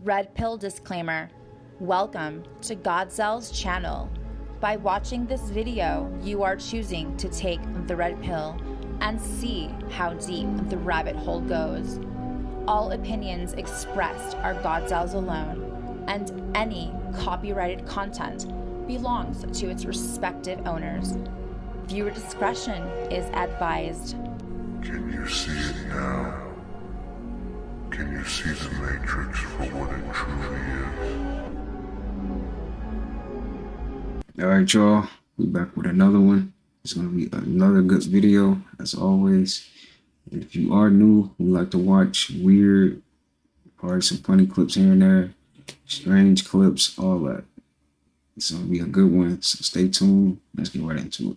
Red pill disclaimer. Welcome to Gawdzell's channel. By watching this video, you are choosing to take the red pill and see how deep the rabbit hole goes. All opinions expressed are Gawdzell's alone, and any copyrighted content belongs to its respective owners. Viewer discretion is advised. Can you see it now? Can you see the Matrix for what it truly is? Alright, y'all, we back with another one. It's gonna be another good video as always. And if you are new, we like to watch weird, probably some funny clips here and there, strange clips, all that. It's gonna be a good one, so stay tuned. Let's get right into it.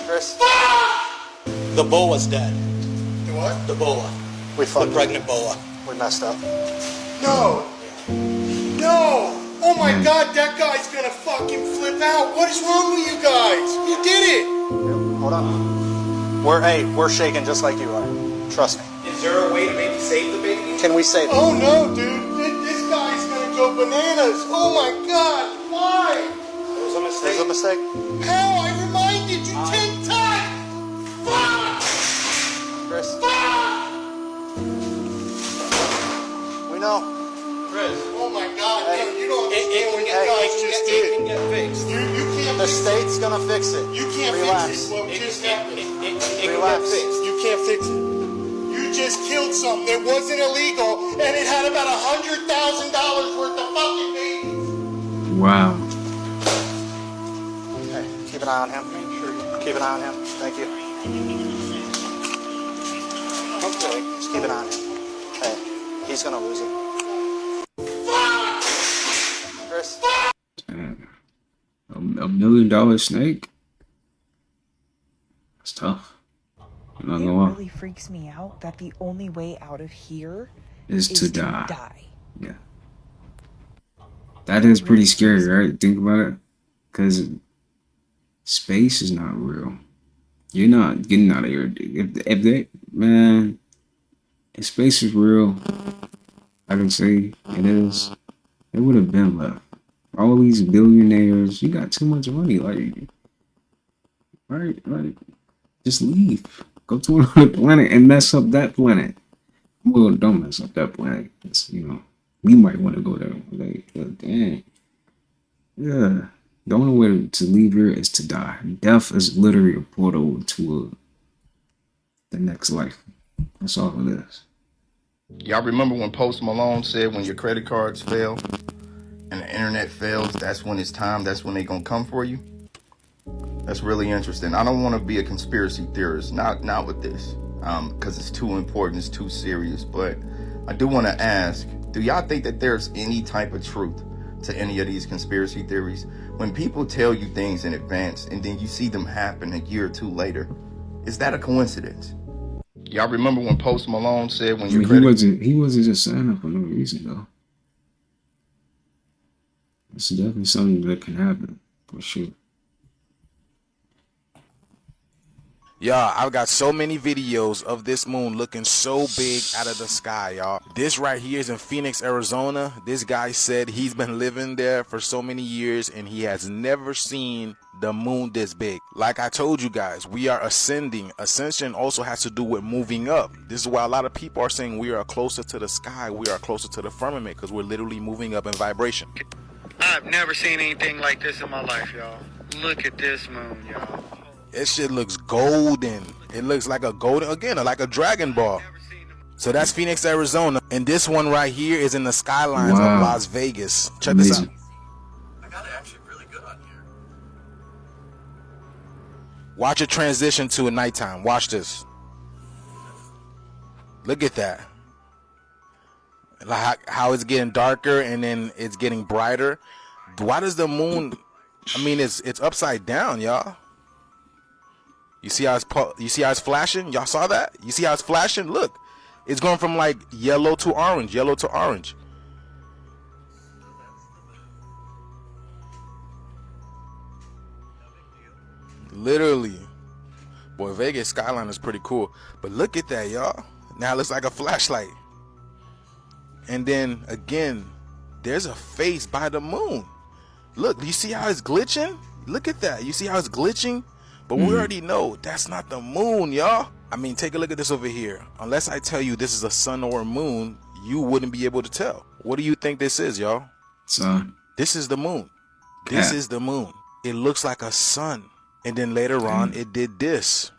Chris? The boa's dead. The what? The boa. We fucked The pregnant boa. We messed up. No! No! Oh my god, that guy's gonna fucking flip out. What is wrong with you guys? You did it! Hold on. We're shaking just like you are. Trust me. Is there a way to maybe save the baby? Can we save it? Oh no, dude. This guy's gonna go bananas. Oh my god, why? It was a mistake. There's a mistake. How? I reminded you 10 times! Fuck! Chris? Fuck! We know. Chris. Oh my god, Hey, dude, you don't understand what you hey, guys It just can did. get fixed. You can't The fix it. state's gonna fix it. You can't Relax. fix it. What just happened? It can Relax. get fixed. You can't fix it. You just killed something that wasn't illegal, and it had about $100,000 worth of fucking babies. Wow. Hey, keep an eye on him. Keep an eye on him. Thank you. Okay. Just keep an eye on him. Hey, he's gonna lose it. Chris? Damn. $1 million snake? That's tough. I'm not It gonna lie. really freaks me out that the only way out of here Is is to die. die. Yeah. That is pretty scary, right? Think about it. Because space is not real. You're not getting out of here. If they, man, if space is real, I can say it is. It would have been left. All these billionaires, you got too much money. Like, right? Like, just leave. Go to another planet and mess up that planet. Well, don't mess up that planet. It's, you know, we might want to go there. Like, dang. Yeah. The only way to leave here is to die. Death is literally a portal to the next life. That's all it is. Y'all remember when Post Malone said when your credit cards fail and the internet fails, that's when it's time, that's when they gonna come for you? That's really interesting. I don't want to be a conspiracy theorist, not with this, because it's too important, it's too serious, but I do want to ask, do y'all think that there's any type of truth to any of these conspiracy theories? When people tell you things in advance and then you see them happen a year or two later, is that a coincidence? Y'all remember when Post Malone said when I your mean, credit... he wasn't just saying that for no reason, though. It's definitely something that can happen, for sure. Y'all, I've got so many videos of this moon looking so big out of the sky, y'all. This right here is in Phoenix, Arizona. This guy said he's been living there for so many years and he has never seen the moon this big. Like I told you guys, we are ascending. Ascension also has to do with moving up. This is why a lot of people are saying we are closer to the sky, we are closer to the firmament, because we're literally moving up in vibration. I've never seen anything like this in my life, y'all. Look at this moon, y'all. This shit looks golden. It looks like a golden, again, like a Dragon Ball. So that's Phoenix, Arizona. And this one right here is in the skylines of Las Vegas. Check this out. I got it actually really good on here. Watch it transition to a nighttime. Watch this. Look at that. Like how it's getting darker and then it's getting brighter. Why does the moon, I mean, it's upside down, y'all. You see how it's flashing? Y'all saw that? You see how it's flashing? Look, it's going from like yellow to orange, yellow to orange. Literally. Boy, Vegas skyline is pretty cool. But look at that, y'all. Now it looks like a flashlight. And then again, there's a face by the moon. Look, you see how it's glitching? Look at that. You see how it's glitching? But we already know that's not the moon, y'all. I mean, take a look at this over here. Unless I tell you this is a sun or a moon, you wouldn't be able to tell. What do you think this is, y'all? Sun. This is the moon. This is the moon. It looks like a sun. And then later on, it did this.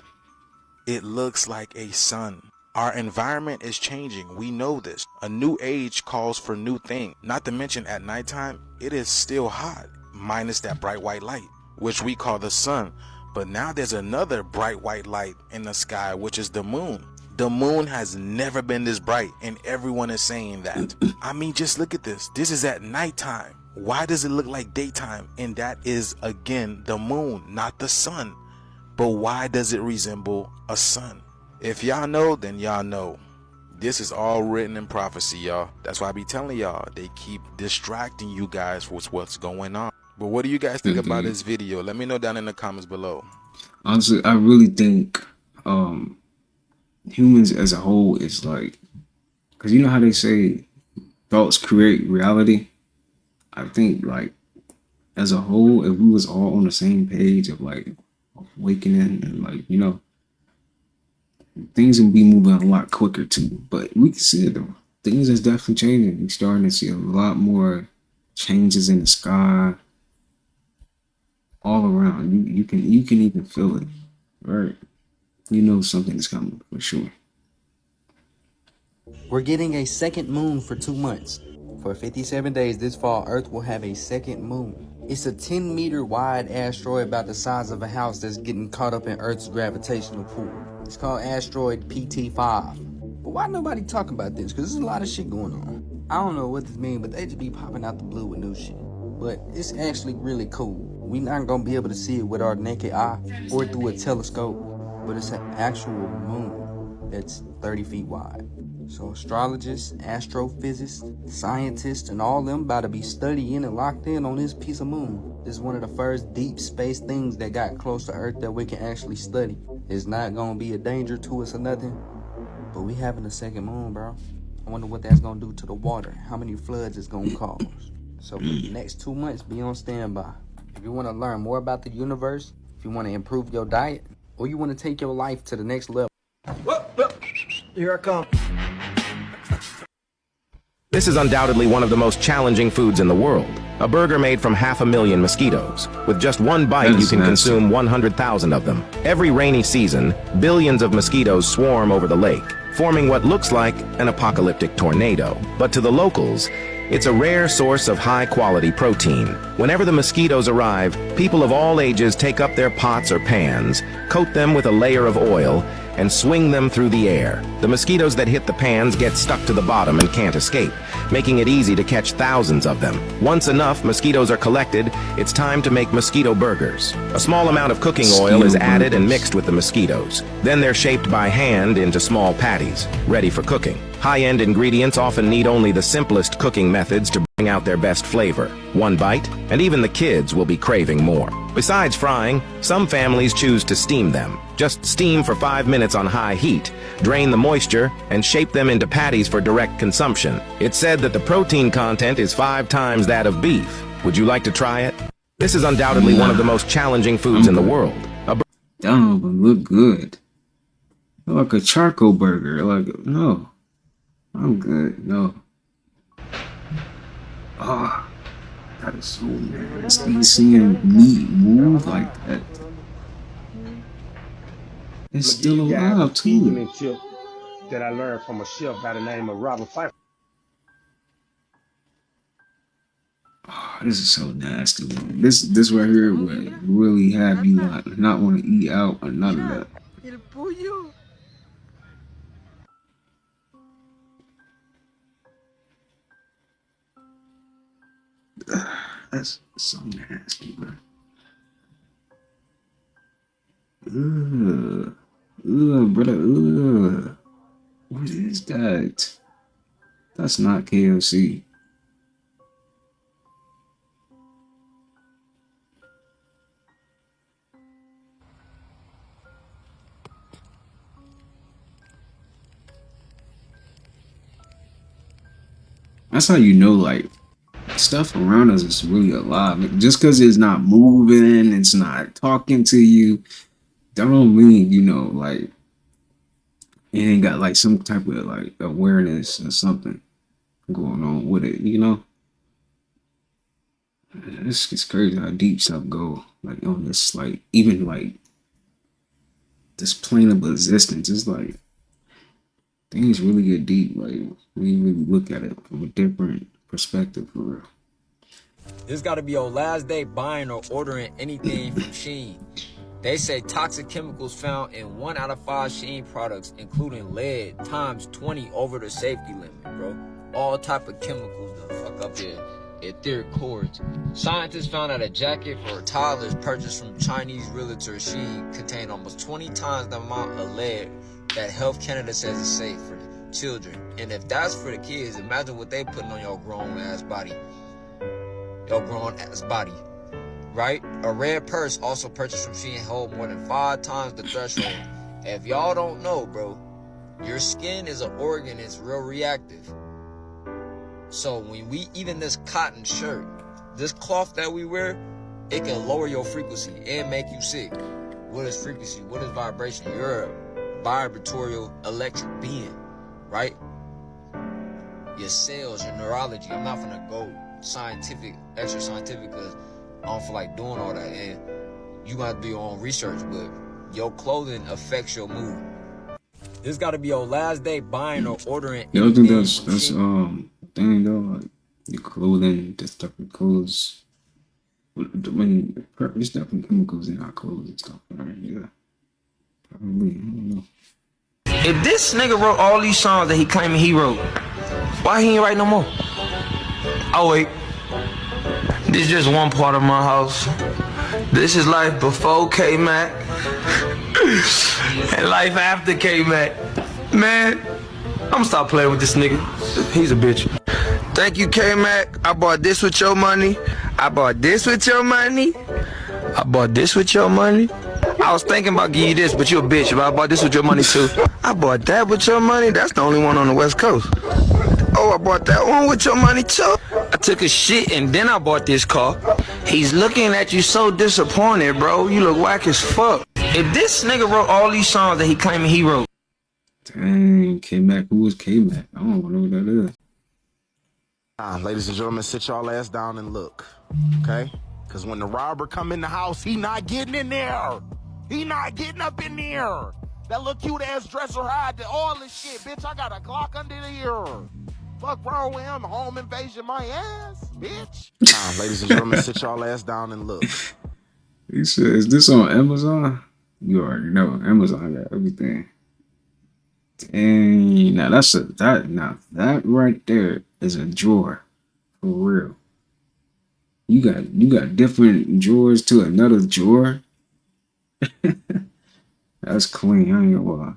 It looks like a sun. Our environment is changing. We know this. A new age calls for new things. Not to mention at nighttime, it is still hot, minus that bright white light, which we call the sun. But now there's another bright white light in the sky, which is the moon. The moon has never been this bright, and everyone is saying that. I mean, just look at this. This is at nighttime. Why does it look like daytime? And that is, again, the moon, not the sun. But why does it resemble a sun? If y'all know, then y'all know. This is all written in prophecy, y'all. That's why I be telling y'all, they keep distracting you guys with what's going on. But what do you guys think about this video? Let me know down in the comments below. Honestly, I really think humans as a whole is like, because you know how they say thoughts create reality? I think like as a whole, if we was all on the same page of like awakening and like, you know, things would be moving a lot quicker too. But we can see it though. Things is definitely changing. We're starting to see a lot more changes in the sky all around. You can even feel it, right? You know something's coming for sure. We're getting a second moon for 2 months. For 57 days this fall, Earth will have a second moon. It's a 10-meter wide asteroid about the size of a house that's getting caught up in Earth's gravitational pull. It's called asteroid PT5. But why nobody talking about this? Because there's a lot of shit going on. I don't know what this means, but they just be popping out the blue with new shit. But it's actually really cool. We're not going to be able to see it with our naked eye or through a telescope, but it's an actual moon that's 30 feet wide. So astrologists, astrophysicists, scientists, and all them about to be studying and locked in on this piece of moon. This is one of the first deep space things that got close to Earth that we can actually study. It's not gonna be a danger to us or nothing, but we having a second moon, bro. I wonder what that's gonna do to the water, how many floods it's gonna cause. So for the next 2 months, be on standby. If you wanna learn more about the universe, if you wanna improve your diet, or you wanna take your life to the next level. Here I come. This is undoubtedly one of the most challenging foods in the world. A burger made from 500,000 mosquitoes. With just one bite, you can consume 100,000 of them. Every rainy season, billions of mosquitoes swarm over the lake, forming what looks like an apocalyptic tornado. But to the locals, it's a rare source of high-quality protein. Whenever the mosquitoes arrive, people of all ages take up their pots or pans, coat them with a layer of oil, and swing them through the air. The mosquitoes that hit the pans get stuck to the bottom and can't escape, making it easy to catch thousands of them. Once enough mosquitoes are collected, it's time to make mosquito burgers. A small amount of cooking oil is added and mixed with the mosquitoes. Then they're shaped by hand into small patties, ready for cooking. High-end ingredients often need only the simplest cooking methods to bring out their best flavor. One bite, and even the kids will be craving more. Besides frying, some families choose to steam them. Just steam for 5 minutes on high heat, drain the moisture, and shape them into patties for direct consumption. It's said that the protein content is 5 times that of beef. Would you like to try it? This is undoubtedly one of the most challenging foods in the world. That don't even look good. Like a charcoal burger. Like, no. I'm good. No. Oh, that is so nasty. Seeing meat move like that. It's still alive too. Tip that I learned from a chef by the name of Robert Pfeiffer. Oh, this is so nasty, man. This right here would really have you not want to eat out or none of that. That's so nasty, bro. Ugh. Ugh, brother. Ugh. What is that? That's not KFC. That's how you know, like, stuff around us is really alive. Like, just because it's not moving, it's not talking to you, that don't mean, you know, like, it ain't got like some type of like awareness or something going on with it, you know. It's crazy how deep stuff go, like on this, like even like this plane of existence. It's like things really get deep, like when you really look at it from a different perspective, for real. This gotta be your last day buying or ordering anything from Shein. They say toxic chemicals found in 1 out of 5 Shein products, including lead, times 20 over the safety limit, bro. All type of chemicals the fuck up here. Etheric cords. Scientists found that a jacket for toddlers purchased from Chinese realtor Shein contained almost 20 times the amount of lead that Health Canada says is safe for the children. And if that's for the kids, imagine what they putting on your grown ass body. Your grown ass body. Right? A red purse also purchased from Shein hold more than 5 times the threshold. If y'all don't know, bro, your skin is an organ, it's real reactive. So when we, even this cotton shirt, this cloth that we wear, it can lower your frequency and make you sick. What is frequency? What is vibration? You're a vibratorial electric being, right? Your cells, your neurology. I'm not gonna go scientific, extra scientific, because I don't feel like doing all that, and you gotta do your own research, but your clothing affects your mood. This gotta be your last day buying or ordering. Yeah, I think that's thing though, like your clothing, the stuff in clothes. When there's different chemicals in our clothes and stuff, right? Yeah, probably. I don't know. If this nigga wrote all these songs that he claiming he wrote, why he ain't write no more? Oh wait. This is just one part of my house. This is life before K-Mac and life after K-Mac. Man, I'm gonna stop playing with this nigga. He's a bitch. Thank you, K-Mac. I bought this with your money. I bought this with your money. I bought this with your money. I was thinking about giving you this, but you a bitch. But I bought this with your money too. I bought that with your money. That's the only one on the West Coast. Oh, I bought that one with your money too. I took a shit and then I bought this car. He's looking at you so disappointed, bro. You look whack as fuck. If this nigga wrote all these songs that he claiming he wrote. Dang, K-Mac, who was K-Mac? I don't know what that is. Ladies and gentlemen, sit y'all ass down and look, okay? Because when the robber come in the house, he not getting in there. He not getting up in there. That little cute ass dresser hide, all this shit, bitch. I got a Glock under the ear. Fuck wrong with him? Home invasion my ass, bitch. Ladies and gentlemen, sit y'all ass down and look. He said, "Is this on Amazon?" You already know Amazon got everything. Dang, now that right there is a drawer for real. You got different drawers to another drawer. That's clean. I ain't gonna lie.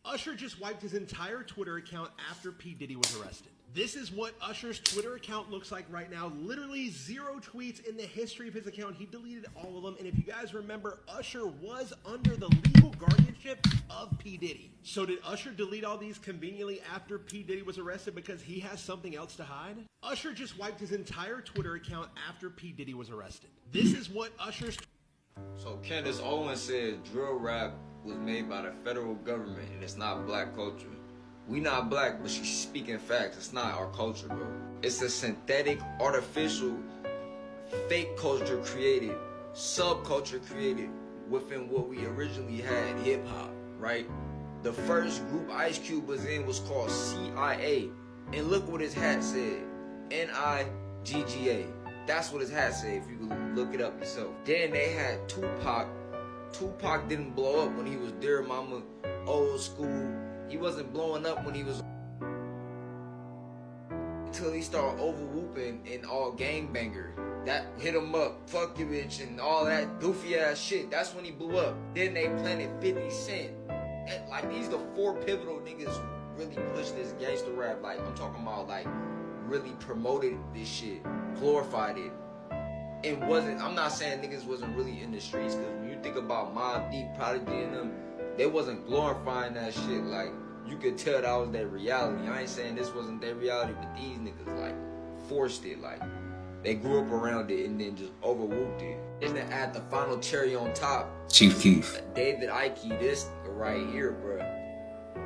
Usher just wiped his entire Twitter account after P. Diddy was arrested. This is what Usher's Twitter account looks like right now. Literally 0 tweets in the history of his account. He deleted all of them. And if you guys remember, Usher was under the legal guardianship of P. Diddy. So did Usher delete all these conveniently after P. Diddy was arrested because he has something else to hide? Usher just wiped his entire Twitter account after P. Diddy was arrested. This is what Usher's... So Candace Owens says drill rap was made by the federal government and it's not black culture. We not black, but she's speaking facts. It's not our culture, bro. It's a synthetic, artificial, fake culture created, subculture created within what we originally had, hip hop, right? The first group Ice Cube was in was called CIA. And look what his hat said, N-I-G-G-A. That's what his hat said, if you can look it up yourself. Then they had Tupac. Tupac didn't blow up when he was Dear Mama, Old School. He wasn't blowing up when he was... Until he started over whooping and all gangbanger. That hit him up, fuck you bitch, and all that goofy ass shit. That's when he blew up. Then they planted 50 Cent. And like, these the 4 pivotal niggas who really pushed this gangster rap. Like, I'm talking about like really promoted this shit, glorified it. And wasn't, I'm not saying niggas wasn't really in the streets, because when you think about Mobb Deep, Prodigy and them, they wasn't glorifying that shit like you could tell that was their reality. I ain't saying this wasn't their reality, but these niggas like forced it. Like they grew up around it and then just overwhooped it. And then add the final cherry on top. Chief Keef. David Icke, this right here, bro.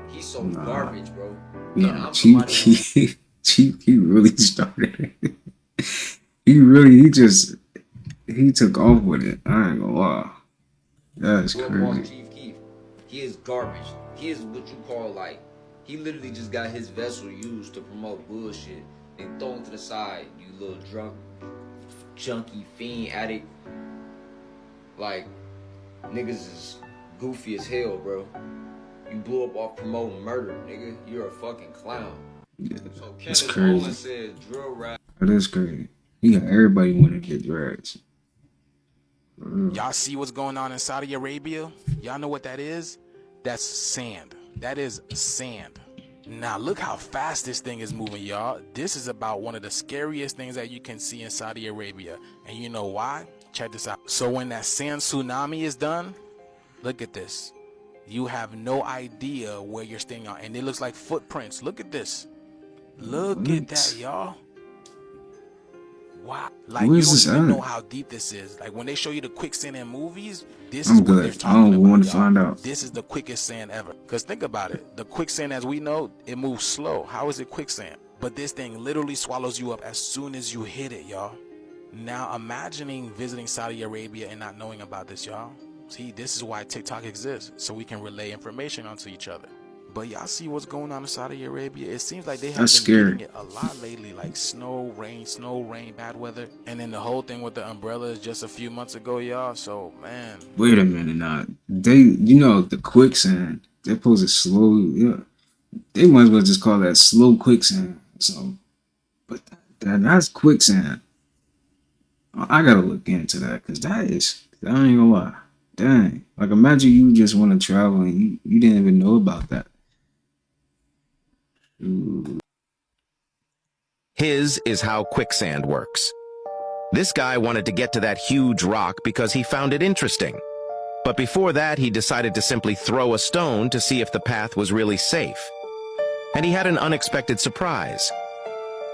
He's so garbage, bro. No, Chief Keef. Chief Keef really started it. He took off with it. I ain't gonna lie. That's crazy. Chief Keef. He is garbage. He is what you call like, he literally just got his vessel used to promote bullshit and thrown to the side, you little drunk, junkie, fiend, addict. Like, niggas is goofy as hell, bro. You blew up off promoting murder, nigga. You're a fucking clown. Yeah, So that's Candace crazy. Owens said drill rap. That is crazy. He got everybody wanting to get drugs. Y'all see what's going on in Saudi Arabia? Y'all know what that is? That's sand. That is sand. Now look how fast this thing is moving, y'all. This is about one of the scariest things that you can see in Saudi Arabia. And you know why? Check this out. So when that sand tsunami is done, look at this. You have no idea where you're staying on. And it looks like footprints. Look at this. Look at that, y'all. Wow. Like, you don't even know how deep this is. Like, when they show you the quicksand in movies, this is what they're talking about. I want to find out. This is the quickest sand ever. Because think about it. The quicksand, as we know, it moves slow. How is it quicksand? But this thing literally swallows you up as soon as you hit it, y'all. Now, imagining visiting Saudi Arabia and not knowing about this, y'all. See, this is why TikTok exists. So we can relay information onto each other. But y'all see what's going on in Saudi Arabia? It seems like they have been getting it a lot lately, like snow, rain, bad weather. And then the whole thing with the umbrellas just a few months ago, y'all. So, man. Wait a minute now. The quicksand, they're supposed to slow, yeah. They might as well just call that slow quicksand. So, but that's quicksand. I gotta look into that, because I ain't gonna lie. Dang. Like, imagine you just want to travel and you didn't even know about that. Ooh. His is how quicksand works. This guy wanted to get to that huge rock because he found it interesting. But before that, he decided to simply throw a stone to see if the path was really safe. And he had an unexpected surprise.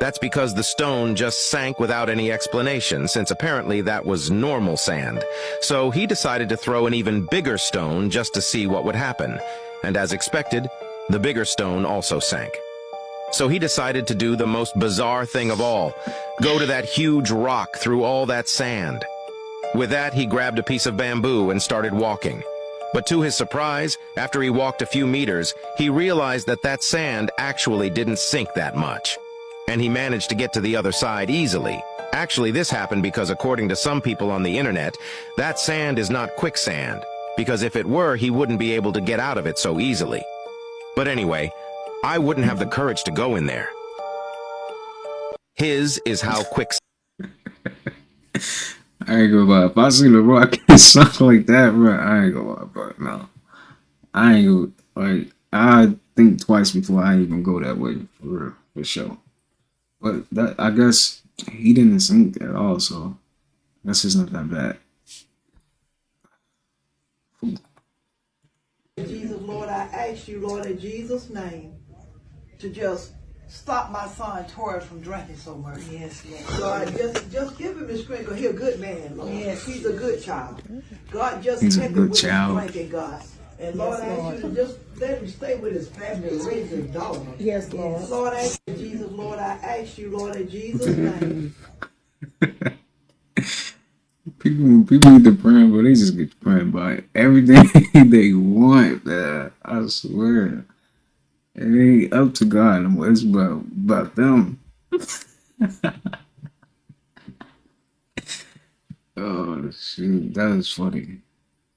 That's because the stone just sank without any explanation, since apparently that was normal sand. So he decided to throw an even bigger stone just to see what would happen. And as expected, the bigger stone also sank. So he decided to do the most bizarre thing of all, go to that huge rock through all that sand. With that, he grabbed a piece of bamboo and started walking. But to his surprise, after he walked a few meters, he realized that that sand actually didn't sink that much. And he managed to get to the other side easily. Actually, this happened because according to some people on the internet, that sand is not quicksand, because if it were, he wouldn't be able to get out of it so easily. But anyway, I wouldn't have the courage to go in there. His is how quicksand. I ain't gonna lie. If I seen a rock and something like that, bro, I ain't gonna lie, bro. No. I ain't gonna, like, I think twice before I even go that way, for real, for sure. But that, I guess he didn't sink at all, so I guess it's not that bad. Jesus, Lord, I ask you, Lord, in Jesus' name, to just stop my son Torres from drinking so much. Yes, yes. God, just give him his strength, because he's a good man, Lord. Yes. He's a good child. God, just he's help a him good with child. his drinking, God. And Lord, I ask you to just let him stay with his family and raise his daughter. Yes, Lord. Lord, I ask you, Jesus, Lord, I ask you, Lord, in Jesus' name. People need to pray, but they just get praying by everything they want, man. I swear. It ain't up to God. It's about them. Oh, shoot. That is funny.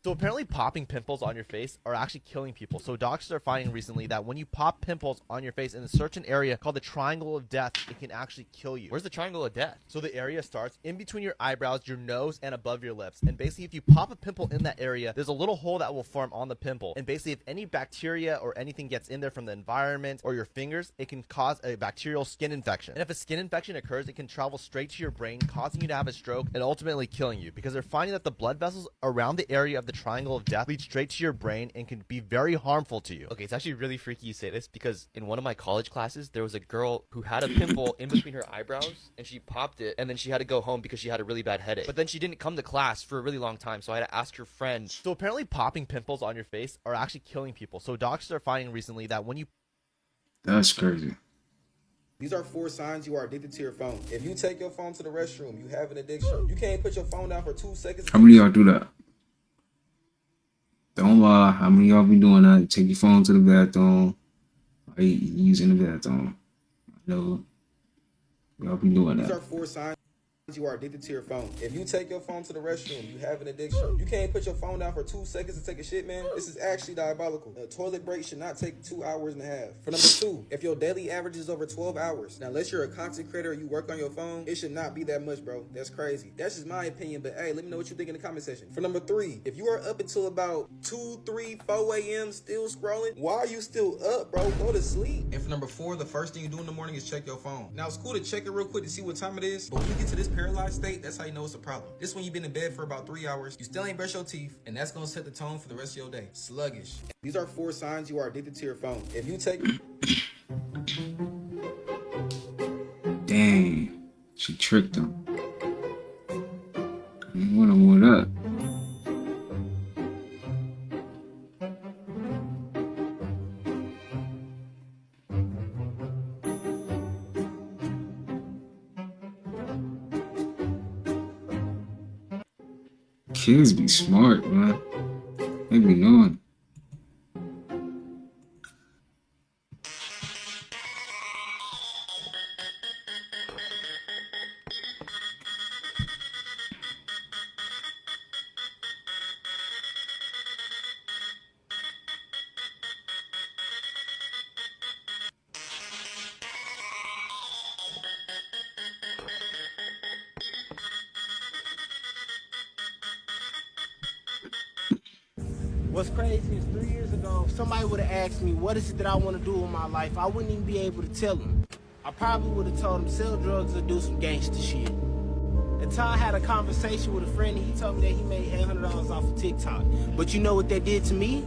So apparently popping pimples on your face are actually killing people. So doctors are finding recently that when you pop pimples on your face in a certain area called the triangle of death, it can actually kill you. Where's the triangle of death? So the area starts in between your eyebrows, your nose, and above your lips. And basically if you pop a pimple in that area, there's a little hole that will form on the pimple. And basically if any bacteria or anything gets in there from the environment or your fingers, it can cause a bacterial skin infection. And if a skin infection occurs, it can travel straight to your brain, causing you to have a stroke and ultimately killing you, because they're finding that the blood vessels around the area of the triangle of death leads straight to your brain and can be very harmful to you. Okay, it's actually really freaky you say this because in one of my college classes, there was a girl who had a pimple in between her eyebrows and she popped it and then she had to go home because she had a really bad headache. But then she didn't come to class for a really long time, so I had to ask her friend. So apparently popping pimples on your face are actually killing people. So doctors are finding recently that when you... That's crazy. These are 4 signs you are addicted to your phone. If you take your phone to the restroom, you have an addiction. You can't put your phone down for 2 seconds. How many of y'all do that? Don't lie. How many of y'all be doing that? Take your phone to the bathroom. Or you using the bathroom. I know y'all be doing that. These are 4 signs you are addicted to your phone. If you take your phone to the restroom, you have an addiction. You can't put your phone down for 2 seconds to take a shit, man. This is actually diabolical. A toilet break should not take 2 hours and a half. For number 2, if your daily average is over 12 hours, now unless you're a content creator or you work on your phone, it should not be that much, bro. That's crazy. That's just my opinion, but hey, let me know what you think in the comment section. For number 3, if you are up until about 2, 3, 4 a.m. still scrolling, why are you still up, bro? Go to sleep. And for number 4, the first thing you do in the morning is check your phone. Now it's cool to check it real quick to see what time it is, but when you get to this paralyzed state, that's how you know it's a problem. This when you've been in bed for about 3 hours, you still ain't brush your teeth, and that's gonna set the tone for the rest of your day. Sluggish. These are 4 signs you are addicted to your phone. If you take... Dang. She tricked him. What up? Kids be smart, man. They be knowing. What's crazy is 3 years ago, if somebody would have asked me, what is it that I want to do with my life, I wouldn't even be able to tell them. I probably would have told them sell drugs or do some gangster shit. Until I had a conversation with a friend and he told me that he made $800 off of TikTok. But you know what that did to me?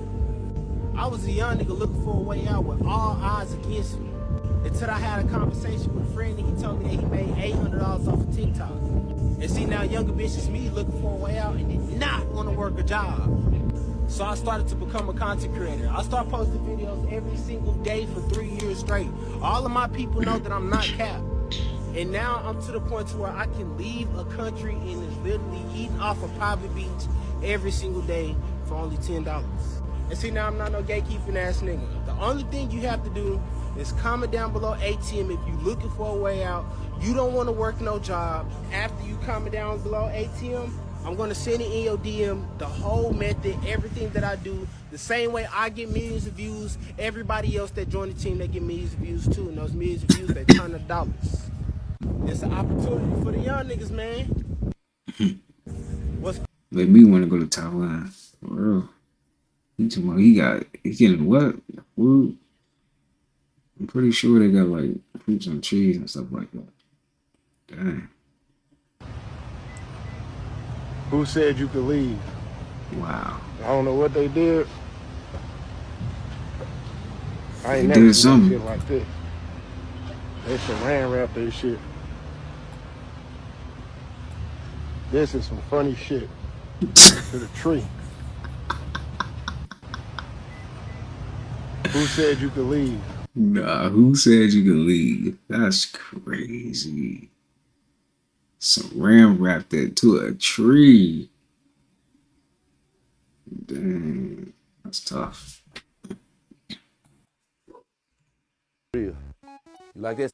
I was a young nigga looking for a way out with all odds against me. Until I had a conversation with a friend and he told me that he made $800 off of TikTok. And see now younger bitches me looking for a way out and did not want to work a job. So I started to become a content creator. I started posting videos every single day for 3 years straight. All of my people know that I'm not capped. And now I'm to the point to where I can leave a country and is literally eating off a private beach every single day for only $10. And see now I'm not no gatekeeping ass nigga. The only thing you have to do is comment down below ATM if you're looking for a way out. You don't want to work no job. After you comment down below ATM, I'm going to send it in your DM, the whole method, everything that I do. The same way I get millions of views, everybody else that joined the team, they get millions of views too. And those millions of views, they turn to dollars. It's an opportunity for the young niggas, man. Made me want to go to Taiwan. For real. He getting what? Food? I'm pretty sure they got like fruits and trees and stuff like that. Dang. Who said you could leave? Wow. I don't know what they did. I ain't They never did seen something. shit like this. They saran wrap this shit. This is some funny shit. To the tree. Who said you could leave? Nah, who said you could leave? That's crazy. Saran wrapped it to a tree. Dang, that's tough. Real. Like this,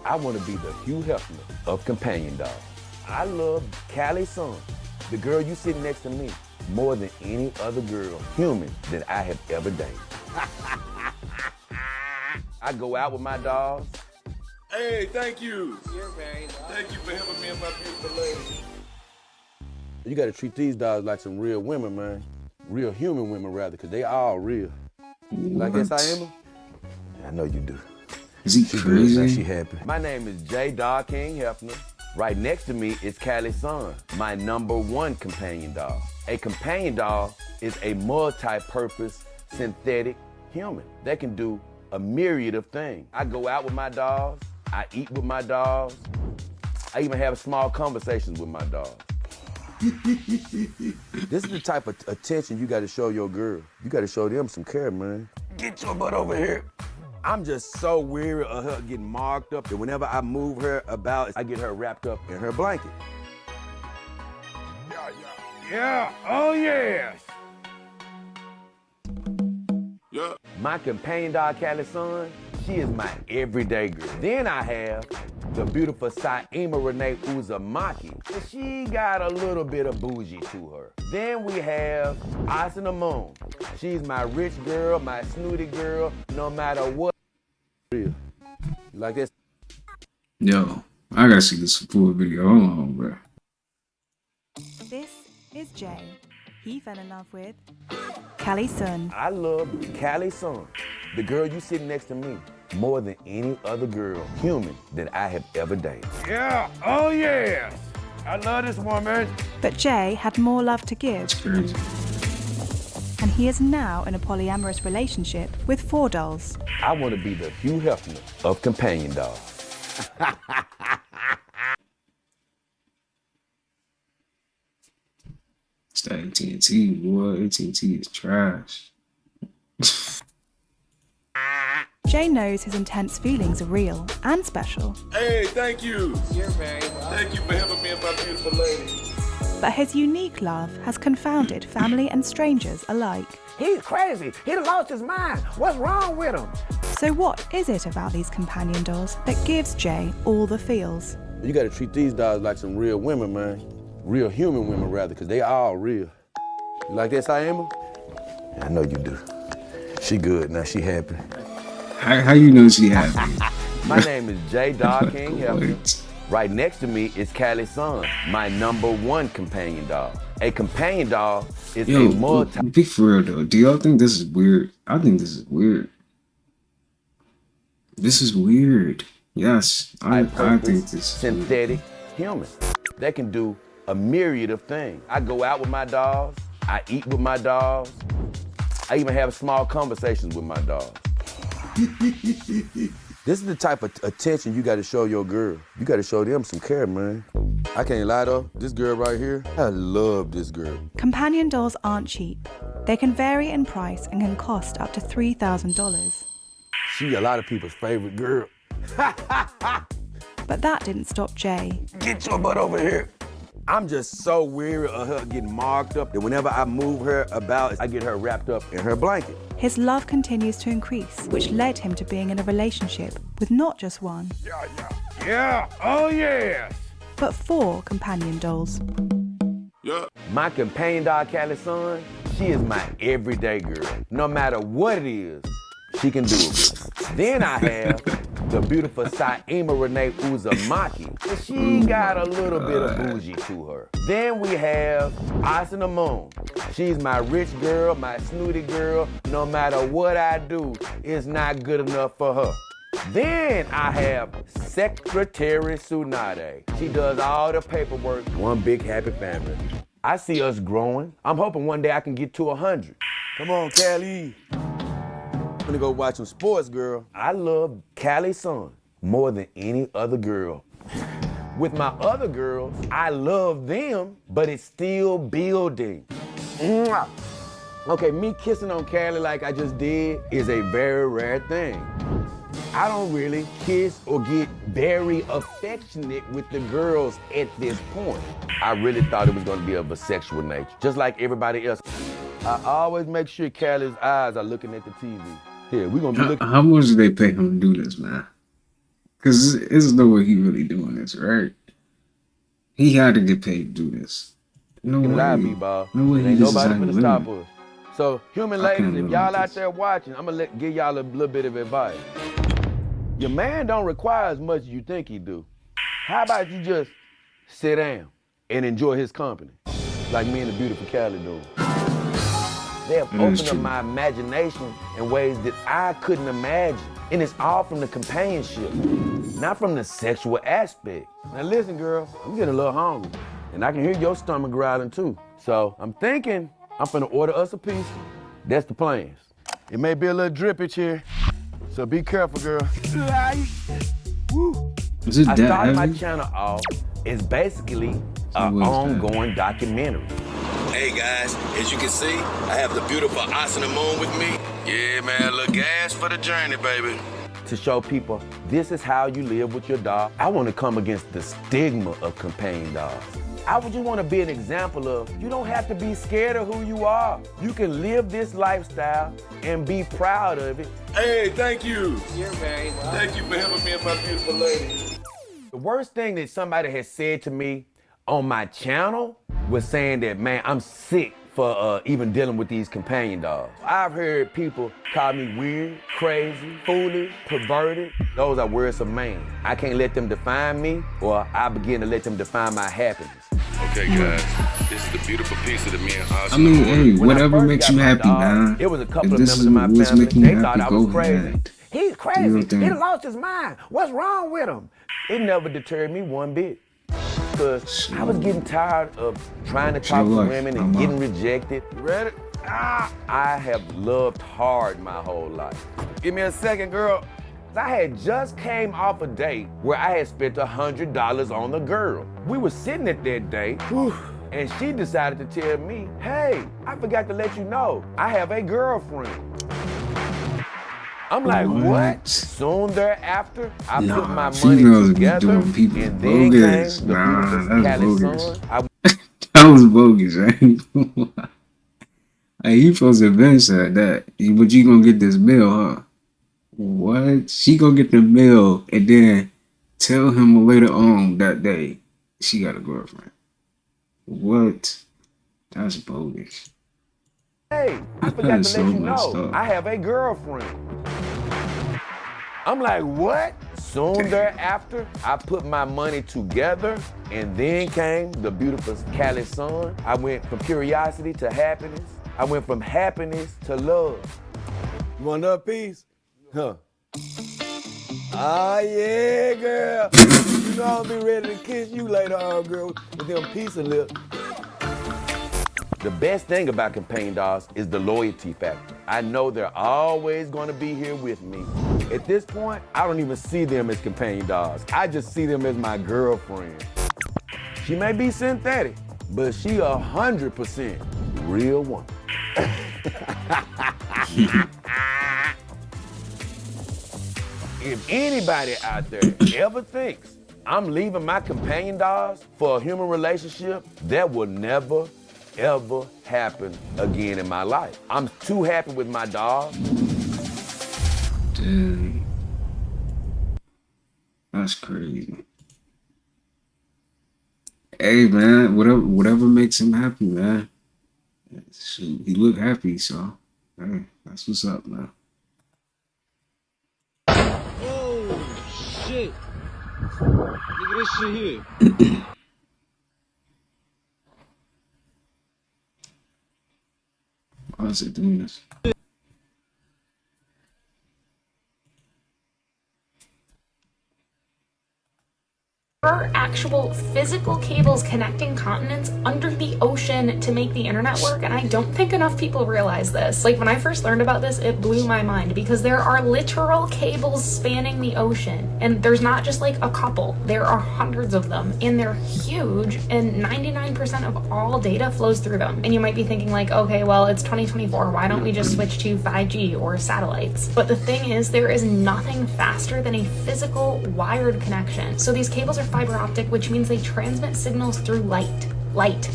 I want to be the Hugh Hefner of companion dogs. I love Callie's son, the girl you sitting next to me, more than any other girl, human, that I have ever dated. I go out with my dogs. Hey, thank you. Thank you for helping me and my beautiful lady. You got to treat these dogs like some real women, man. Real human women, rather, because they all real. You like this, I am? I know you do. Is he she crazy? Good, she happy. My name is J. Dog King Hefner. Right next to me is Callie's son, my #1 companion dog. A companion dog is a multi-purpose synthetic human that can do a myriad of things. I go out with my dogs, I eat with my dogs, I even have small conversations with my dogs. This is the type of attention you gotta show your girl. You gotta show them some care, man. Get your butt over here. I'm just so weary of her getting marked up that whenever I move her about, I get her wrapped up in her blanket. Yeah, oh yes. Yeah. My companion dog, Callie's son, she is my everyday girl. Then I have the beautiful Saima Renee Uzumaki. She got a little bit of bougie to her. Then we have Ice in the Moon. She's my rich girl, my snooty girl, no matter what. You like this? Yo, I gotta see this full video. Hold on, bro. This is Jay. He fell in love with Callie's son. I love Callie's son, the girl you sitting next to me, more than any other girl, human, that I have ever dated. Yeah, oh yes. I love this woman. But Jay had more love to give. That's crazy. And he is now in a polyamorous relationship with 4 dolls. I want to be the Hugh Hefner of companion dogs. It's that AT&T, boy. AT&T is trash. Jay knows his intense feelings are real and special. Hey, thank you. You're very welcome. Thank you for having me and my beautiful lady. But his unique love has confounded family and strangers alike. He's crazy. He lost his mind. What's wrong with him? So what is it about these companion dolls that gives Jay all the feels? You got to treat these dogs like some real women, man. Real human women, rather, because they all real. You like that, Saima? I know you do. She good now. She happy. How you know she happy? My name is J. Dog King Hefner. Right next to me is Callie's son, my #1 companion dog. A companion dog is a multi. Be for real though. Do y'all think this is weird? I think this is weird. This is weird. Yes, I think this synthetic human that can do a myriad of things. I go out with my dogs. I eat with my dogs. I even have small conversations with my dogs. This is the type of attention you got to show your girl. You got to show them some care, man. I can't lie though, this girl right here, I love this girl. Companion dolls aren't cheap. They can vary in price and can cost up to $3,000. She a lot of people's favorite girl. But that didn't stop Jay. Get your butt over here. I'm just so weary of her getting marked up that whenever I move her about, I get her wrapped up in her blanket. His love continues to increase, which led him to being in a relationship with not just one, Yeah, oh yes. but 4 companion dolls. Yeah. My companion dog, Callie's son, she is my everyday girl. No matter what it is, she can do it. Then I have the beautiful Saima Renee Uzumaki. She got a little bit of bougie to her. Then we have Ice in the Moon. She's my rich girl, my snooty girl. No matter what I do, it's not good enough for her. Then I have Secretary Tsunade. She does all the paperwork. One big happy family. I see us growing. I'm hoping one day I can get to 100. Come on, Callie. I'm gonna go watch some sports, girl. I love Callie's son more than any other girl. With my other girls, I love them, but it's still building. Mwah. Okay, me kissing on Callie like I just did is a very rare thing. I don't really kiss or get very affectionate with the girls at this point. I really thought it was gonna be of a sexual nature, just like everybody else. I always make sure Callie's eyes are looking at the TV. Here, we're gonna be looking. How much do they pay him to do this, man? Because there's no way he really doing this, right? He had to get paid to do this. No way. Lie me, Bob. No way. Ain't nobody gonna gonna stop us. So, human ladies, if y'all out there watching, I'm gonna give y'all a little bit of advice. Your man don't require as much as you think he do. How about you just sit down and enjoy his company, like me and the beautiful Callie do? They have That is opened up true. my imagination in ways that I couldn't imagine. And it's all from the companionship, not from the sexual aspect. Now listen, girl, I'm getting a little hungry. And I can hear your stomach growling too. So I'm thinking I'm finna order us a piece. That's the plans. It may be a little drippage here, so be careful, girl. Woo. Is it I that started my heavy? channel off as basically an ongoing documentary. Hey guys, as you can see, I have the beautiful Asana Moon with me. Yeah, man, a little gas for the journey, baby. To show people this is how you live with your dog. I want to come against the stigma of companion dogs. I would just want to be an example of you don't have to be scared of who you are. You can live this lifestyle and be proud of it. Hey, thank you. You're very welcome. Thank you for having me and my beautiful lady. The worst thing that somebody has said to me on my channel was saying that, man, I'm sick for even dealing with these companion dogs. I've heard people call me weird, crazy, foolish, perverted. Those are words of man. I can't let them define me, or I begin to let them define my happiness. Okay, guys, this is the beautiful piece of the me and Asana. I mean, hey, When I whatever first makes got you my happy, dog, man. it was a couple If of this members is of my what's family, making they you thought happy, I was go crazy. ahead. He's Do crazy. your He thing. done lost his mind. What's wrong with him? It never deterred me one bit. Because I was getting tired of trying to talk to life. women and getting rejected. You ready? I have loved hard my whole life. Give me a second, girl. I had just came off a date where I had spent $100 on the girl. We were sitting at that date, and she decided to tell me, hey, I forgot to let you know, I have a girlfriend. I'm like, what? Soon thereafter, I put my money females be together, doing people and then bogus. came the Nah, beautiful that's Cali bogus. sun. That was bogus, right? Hey, you supposed to advance that. But you gonna get this bill, huh? What? She gonna get the bill and then tell him later on that day she got a girlfriend. What? That's bogus. Hey, I That forgot is to let so you messed know, up. I have a girlfriend. I'm like, what? Soon thereafter, I put my money together, and then came the beautiful Cali sun. I went from curiosity to happiness. I went from happiness to love. You want another piece? Huh? Ah, yeah, girl. You know I'll be ready to kiss you later on, girl, with them piece of lips. The best thing about companion dogs is the loyalty factor. I know they're always going to be here with me. At this point, I don't even see them as companion dogs. I just see them as my girlfriend. She may be synthetic, but she 100% real one. If anybody out there ever thinks I'm leaving my companion dogs for a human relationship, that will never, ever happen again in my life. I'm too happy with my dog. Dude. That's crazy. Hey, man, whatever makes him happy, man. Shoot, he look happy, so hey, that's what's up, man. Oh, shit. Look at this shit here. Why is it doing this? There are actual physical cables connecting continents under the ocean to make the internet work, and I don't think enough people realize this. Like, when I first learned about this, it blew my mind because there are literal cables spanning the ocean, and there's not just like a couple, there are hundreds of them, and they're huge, and 99% of all data flows through them. And you might be thinking like, okay, well, it's 2024, why don't we just switch to 5G or satellites? But the thing is, there is nothing faster than a physical wired connection. So these cables are fiber optic, which means they transmit signals through light.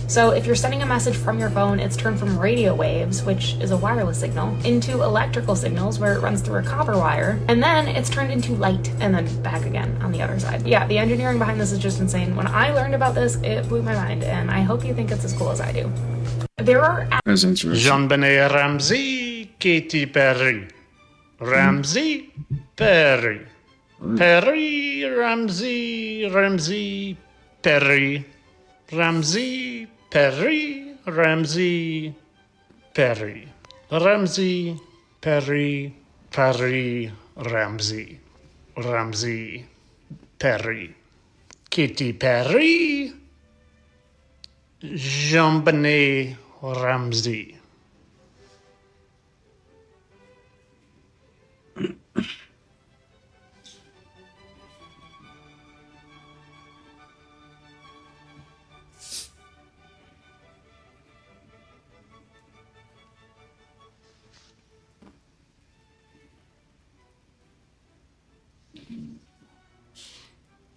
So if you're sending a message from your phone, it's turned from radio waves, which is a wireless signal, into electrical signals where it runs through a copper wire, and then it's turned into light and then back again on the other side. Yeah, the engineering behind this is just insane. When I learned about this, it blew my mind, and I hope you think it's as cool as I do. There are Jean-Benet Ramsey, Katy Perry. Ramsey, Perry. Perry, Ramsey, Perry. Ramsey, Perry, Ramsey, Perry. Ramsey, Perry, Perry, Ramsey, Ramsey, Perry, Kitty Perry, Jean-Benet Ramsey.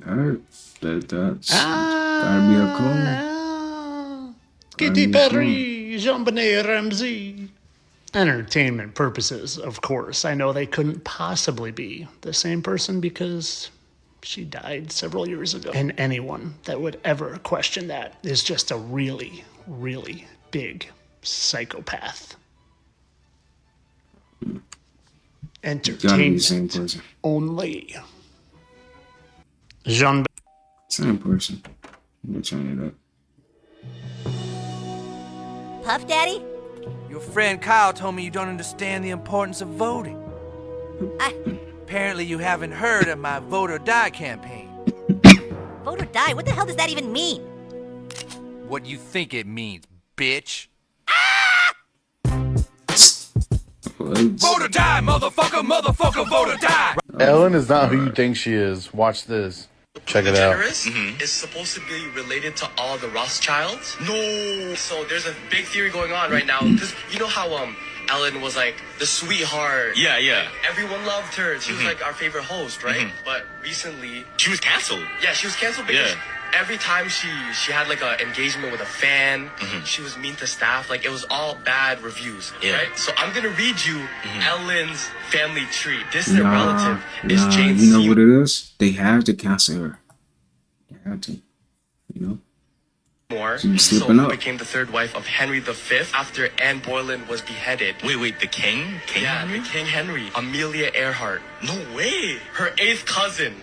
Alright, that's gotta be a clone. Kitty Perry, Jean-Benet Ramsey. Entertainment purposes, of course. I know they couldn't possibly be the same person because she died several years ago. And anyone that would ever question that is just a really, really big psychopath. Entertainment only. Jean. Same person. I'm trying it up. Puff Daddy? Your friend Kyle told me you don't understand the importance of voting. Apparently you haven't heard of my Vote or Die campaign. Vote or die? What the hell does that even mean? What you think it means, bitch? Vote or die, motherfucker, motherfucker, vote or die! Ellen is not who you think she is. Watch this. Check it out. Generous is supposed to be related to all the Rothschilds. No. So there's a big theory going on right now because you know how Ellen was like the sweetheart. Yeah, yeah. Everyone loved her. She was like our favorite host, right? But recently she was canceled. Yeah, she was canceled because every time she had like an engagement with a fan, she was mean to staff. Like it was all bad reviews, right? So I'm gonna read you Ellen's family tree. Distant relative is Jane. You know what it is? They have to cancel her. They have to. You know? More. So who became the third wife of Henry V after Anne Boleyn was beheaded. Wait, the king? Yeah, Henry? The King Henry. Amelia Earhart. No way. Her 8th cousin.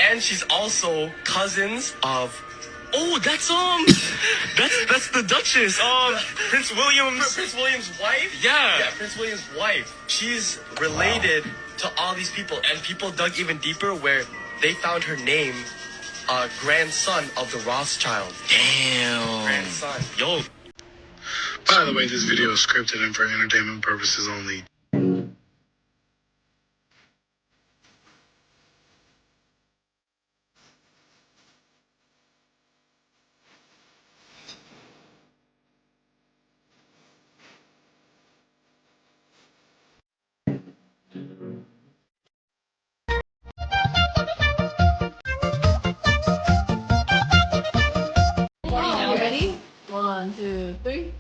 And she's also cousins of. Oh, that's that's the Duchess. Prince William's wife. Yeah, Prince William's wife. She's related to all these people, and people dug even deeper where they found her name, grandson of the Rothschild. Damn. Grandson. Yo. By the way, this video is scripted and for entertainment purposes only. You ready? 1, 2, 3.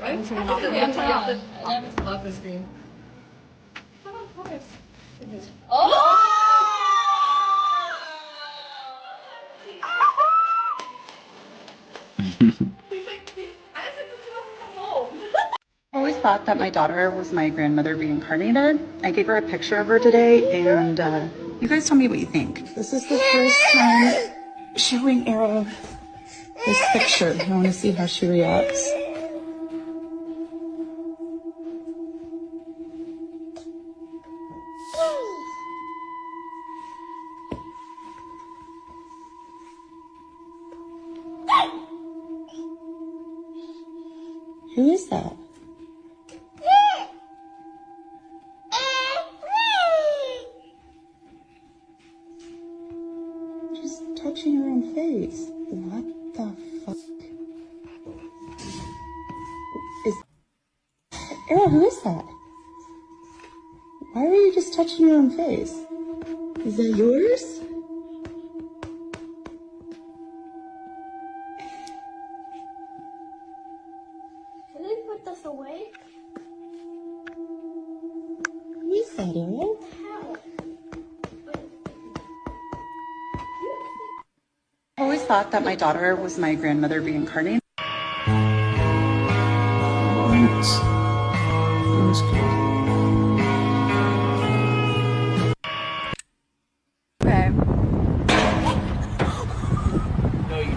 Right? You have to lock the screen. Oh! I always thought that my daughter was my grandmother reincarnated. I gave her a picture of her today, and you guys tell me what you think. This is the first time showing Era this picture. I want to see how she reacts. Who is that? She's touching her own face. What the fuck? Era, who is that? Why are you just touching your own face? Is that yours? Can I put this away? Who is that, Era? I always thought that my daughter was my grandmother reincarnated. Okay. No, you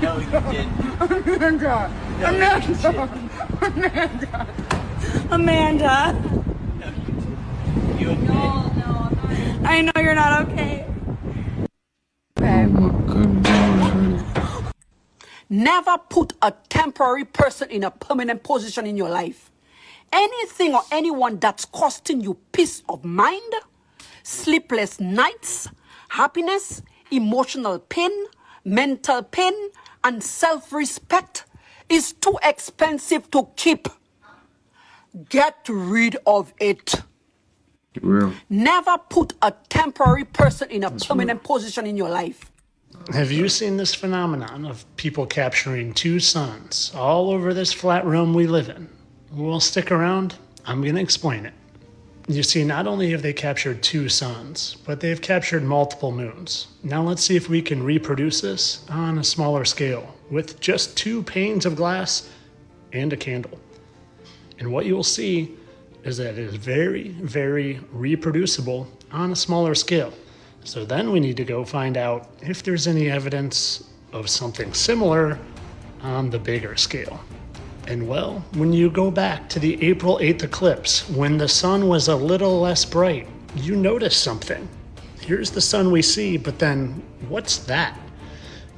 No, you didn't. Amanda. No, Amanda. Amanda. You okay? No, I'm not. I know you're not okay. Oh my goodness. Never put a temporary person in a permanent position in your life. Anything or anyone that's costing you peace of mind, sleepless nights, happiness, emotional pain, mental pain, and self-respect is too expensive to keep. Get rid of it. Real. Never put a temporary person in a permanent position in your life. Have you seen this phenomenon of people capturing two suns all over this flat realm we live in? Well, stick around. I'm going to explain it. You see, not only have they captured two suns, but they've captured multiple moons. Now let's see if we can reproduce this on a smaller scale with just 2 panes of glass and a candle. And what you'll see is that it is very, very reproducible on a smaller scale. So then we need to go find out if there's any evidence of something similar on the bigger scale. And well, when you go back to the April 8th eclipse, when the sun was a little less bright, you notice something. Here's the sun we see, but then what's that?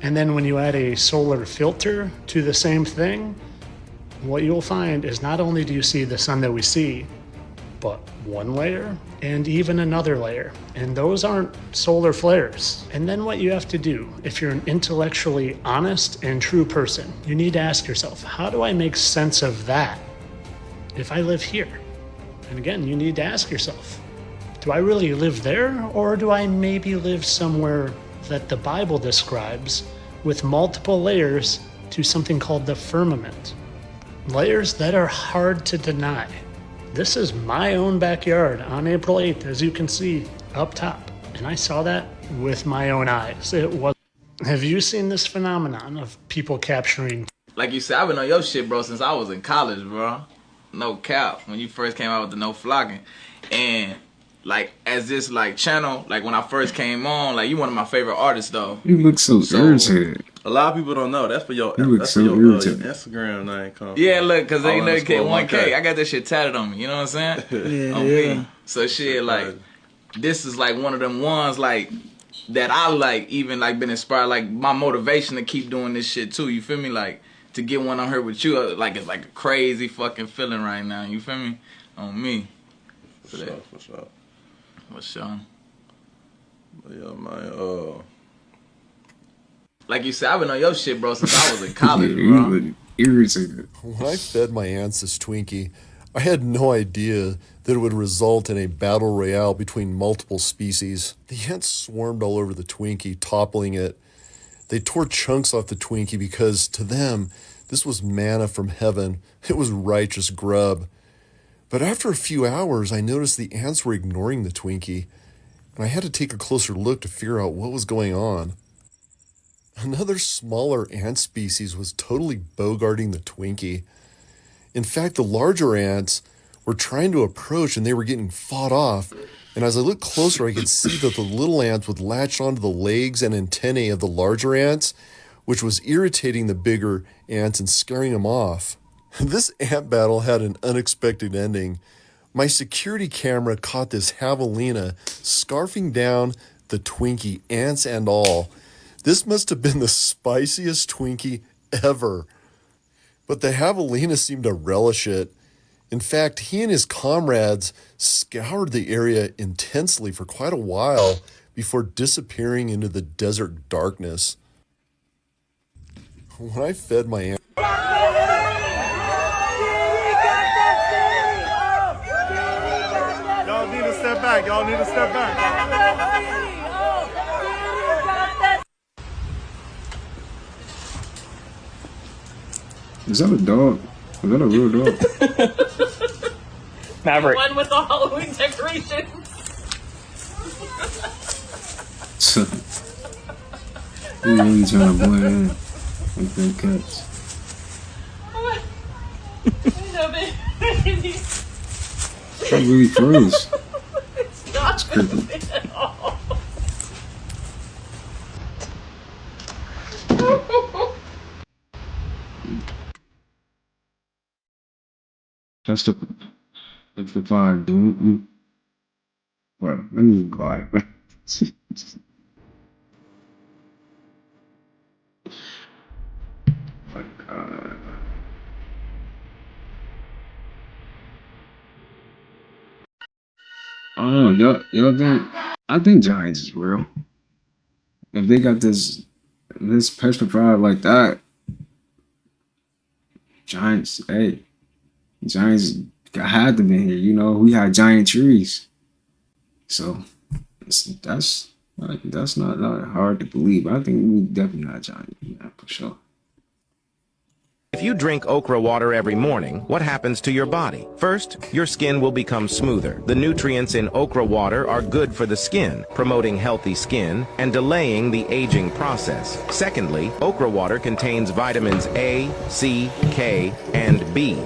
And then when you add a solar filter to the same thing, what you'll find is not only do you see the sun that we see, but one layer and even another layer. And those aren't solar flares. And then what you have to do, if you're an intellectually honest and true person, you need to ask yourself, how do I make sense of that if I live here? And again, you need to ask yourself, do I really live there, or do I maybe live somewhere that the Bible describes with multiple layers to something called the firmament? Layers that are hard to deny. This is my own backyard on April 8th, as you can see up top. And I saw that with my own eyes. It was. Have you seen this phenomenon of people capturing? Like you said, I've been on your shit, bro, since I was in college, bro. No cap. When you first came out with the no flocking. And like as this like channel, like when I first came on, like you one of my favorite artists though. You look so irritated. A lot of people don't know. That's for your, that's for so your irritated. Instagram name. Come Yeah, look, cause they know you get 1K. 1K. I got that shit tatted on me. You know what I'm saying? On me. So shit, like this is like one of them ones like that I like even like been inspired. Like my motivation to keep doing this shit too. You feel me? Like to get one on here with you, like it's like a crazy fucking feeling right now. You feel me? On me. For sure. For sure. But yeah, man. Like you said, I've been on your shit, bro, since I was in college, bro. Irritated. When I fed my ants this Twinkie, I had no idea that it would result in a battle royale between multiple species. The ants swarmed all over the Twinkie, toppling it. They tore chunks off the Twinkie because, to them, this was manna from heaven. It was righteous grub. But after a few hours, I noticed the ants were ignoring the Twinkie, and I had to take a closer look to figure out what was going on. Another smaller ant species was totally bogarting the Twinkie. In fact, the larger ants were trying to approach and they were getting fought off. And as I looked closer, I could see that the little ants would latch onto the legs and antennae of the larger ants, which was irritating the bigger ants and scaring them off. This ant battle had an unexpected ending. My security camera caught this javelina scarfing down the Twinkie, ants and all. This must have been the spiciest Twinkie ever. But the javelina seemed to relish it. In fact, he and his comrades scoured the area intensely for quite a while before disappearing into the desert darkness. When I fed my ant... Y'all need to step back. Y'all need to step back. Is that a dog? Is that a real dog? Maverick. One with the Halloween decorations. You really trying to blend in with them cats. I really froze. It's not creepy. at all. That's the fire, dude. Well, let me go out. My God. I don't know. Y'all think? I think Giants is real. If they got this petrified like that, Giants, hey, Giants had to be here. You know, we had giant trees, so that's not hard to believe. I think we definitely not giant, yeah, for sure. If you drink okra water every morning, what happens to your body? First, your skin will become smoother. The nutrients in okra water are good for the skin, promoting healthy skin and delaying the aging process. Secondly, okra water contains vitamins A, C, K, and B,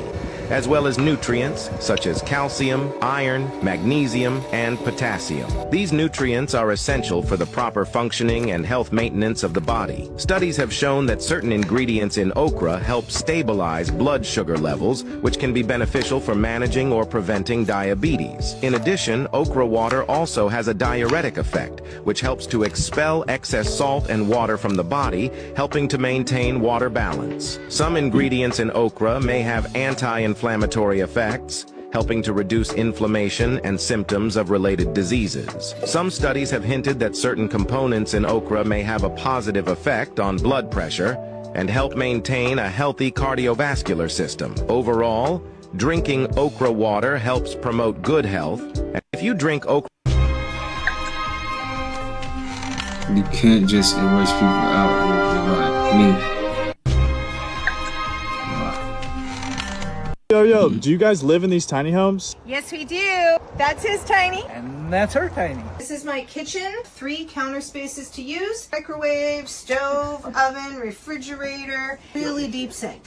as well as nutrients such as calcium, iron, magnesium, and potassium. These nutrients are essential for the proper functioning and health maintenance of the body. Studies have shown that certain ingredients in okra help stabilize blood sugar levels, which can be beneficial for managing or preventing diabetes. In addition, okra water also has a diuretic effect, which helps to expel excess salt and water from the body, helping to maintain water balance. Some ingredients in okra may have anti-inflammatory effects, helping to reduce inflammation and symptoms of related diseases. Some studies have hinted that certain components in okra may have a positive effect on blood pressure and help maintain a healthy cardiovascular system. Overall, drinking okra water helps promote good health. And if you drink okra, you can't just erase people out like me. Yo, do you guys live in these tiny homes? Yes, we do. That's his tiny. And that's her tiny. This is my kitchen. 3 counter spaces to use. Microwave, stove, oven, refrigerator, really deep sink.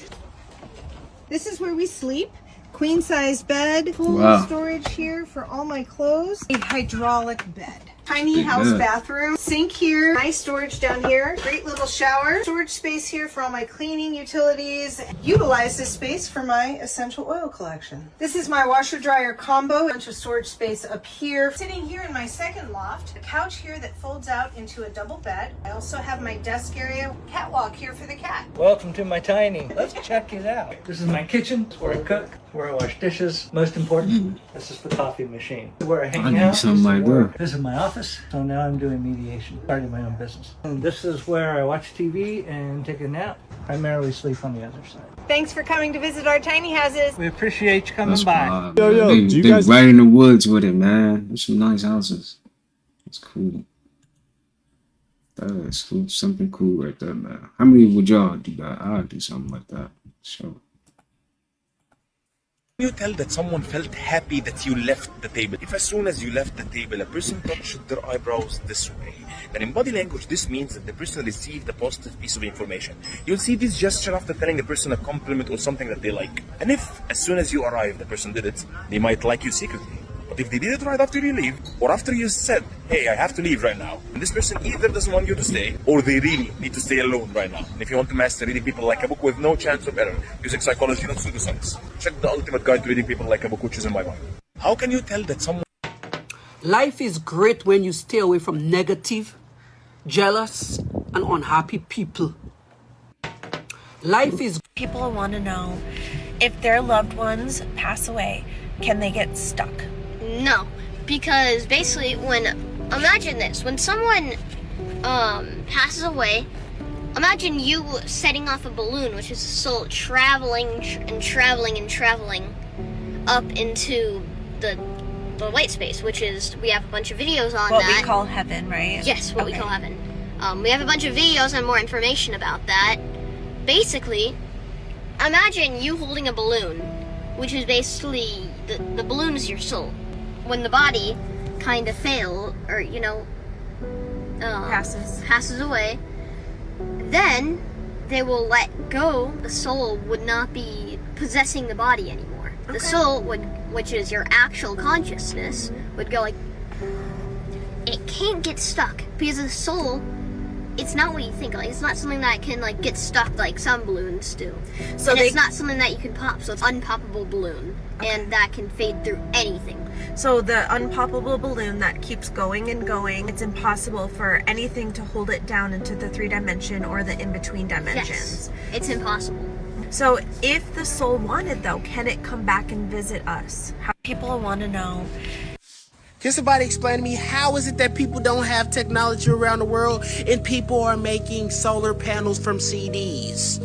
This is where we sleep. Queen size bed. Full storage here for all my clothes. A hydraulic bed. Tiny house bathroom, sink here, nice storage down here, great little shower, storage space here for all my cleaning utilities. Utilize this space for my essential oil collection. This is my washer dryer combo, a bunch of storage space up here. Sitting here in my second loft, a couch here that folds out into a double bed. I also have my desk area, catwalk here for the cat. Welcome to my tiny. Let's check it out. This is my kitchen. It's where I cook, where I wash dishes. Most important, this is the coffee machine. Where I hang out. This is my office. So now I'm doing mediation, starting my own business. And this is where I watch TV and take a nap. Primarily sleep on the other side. Thanks for coming to visit our tiny houses. We appreciate you coming by. They, do you guys right in the woods with it, man? There's some nice houses. It's cool. That is cool. Something cool right there, man. How many would y'all do that? I'll do something like that. Sure. You tell that someone felt happy that you left the table. If as soon as you left the table, a person touched their eyebrows this way, then in body language, this means that the person received a positive piece of information. You'll see this gesture after telling the person a compliment or something that they like. And if as soon as you arrive, the person did it, they might like you secretly. But if they did it right after you leave, or after you said, hey, I have to leave right now, and this person either doesn't want you to stay, or they really need to stay alone right now. And if you want to master reading people like a book with no chance of error, using psychology, not pseudoscience, check the ultimate guide to reading people like a book, which is in my mind. How can you tell that someone... Life is great when you stay away from negative, jealous, and unhappy people. Life is... People want to know if their loved ones pass away, can they get stuck? No, because basically imagine this, when someone passes away, imagine you setting off a balloon, which is a soul traveling and traveling and traveling up into the white space, which is, we have a bunch of videos on what that. What we call heaven, right? Yes, what we call heaven. We have a bunch of videos and more information about that. Basically, imagine you holding a balloon, which is basically, the balloon is your soul. When the body kind of fails, or, you know, passes away, then they will let go. The soul would not be possessing the body anymore. Okay. The soul would, which is your actual consciousness, would go like, it can't get stuck because the soul it's not what you think. Like, it's not something that can like get stuck like some balloons do. So and it's not something that you can pop. So it's an unpoppable balloon, and that can fade through anything. So the unpoppable balloon that keeps going and going, it's impossible for anything to hold it down into the 3-dimension or the in-between dimensions. Yes, it's impossible. So if the soul wanted, though, can it come back and visit us? People want to know. Can somebody explain to me, how is it that people don't have technology around the world and people are making solar panels from CDs?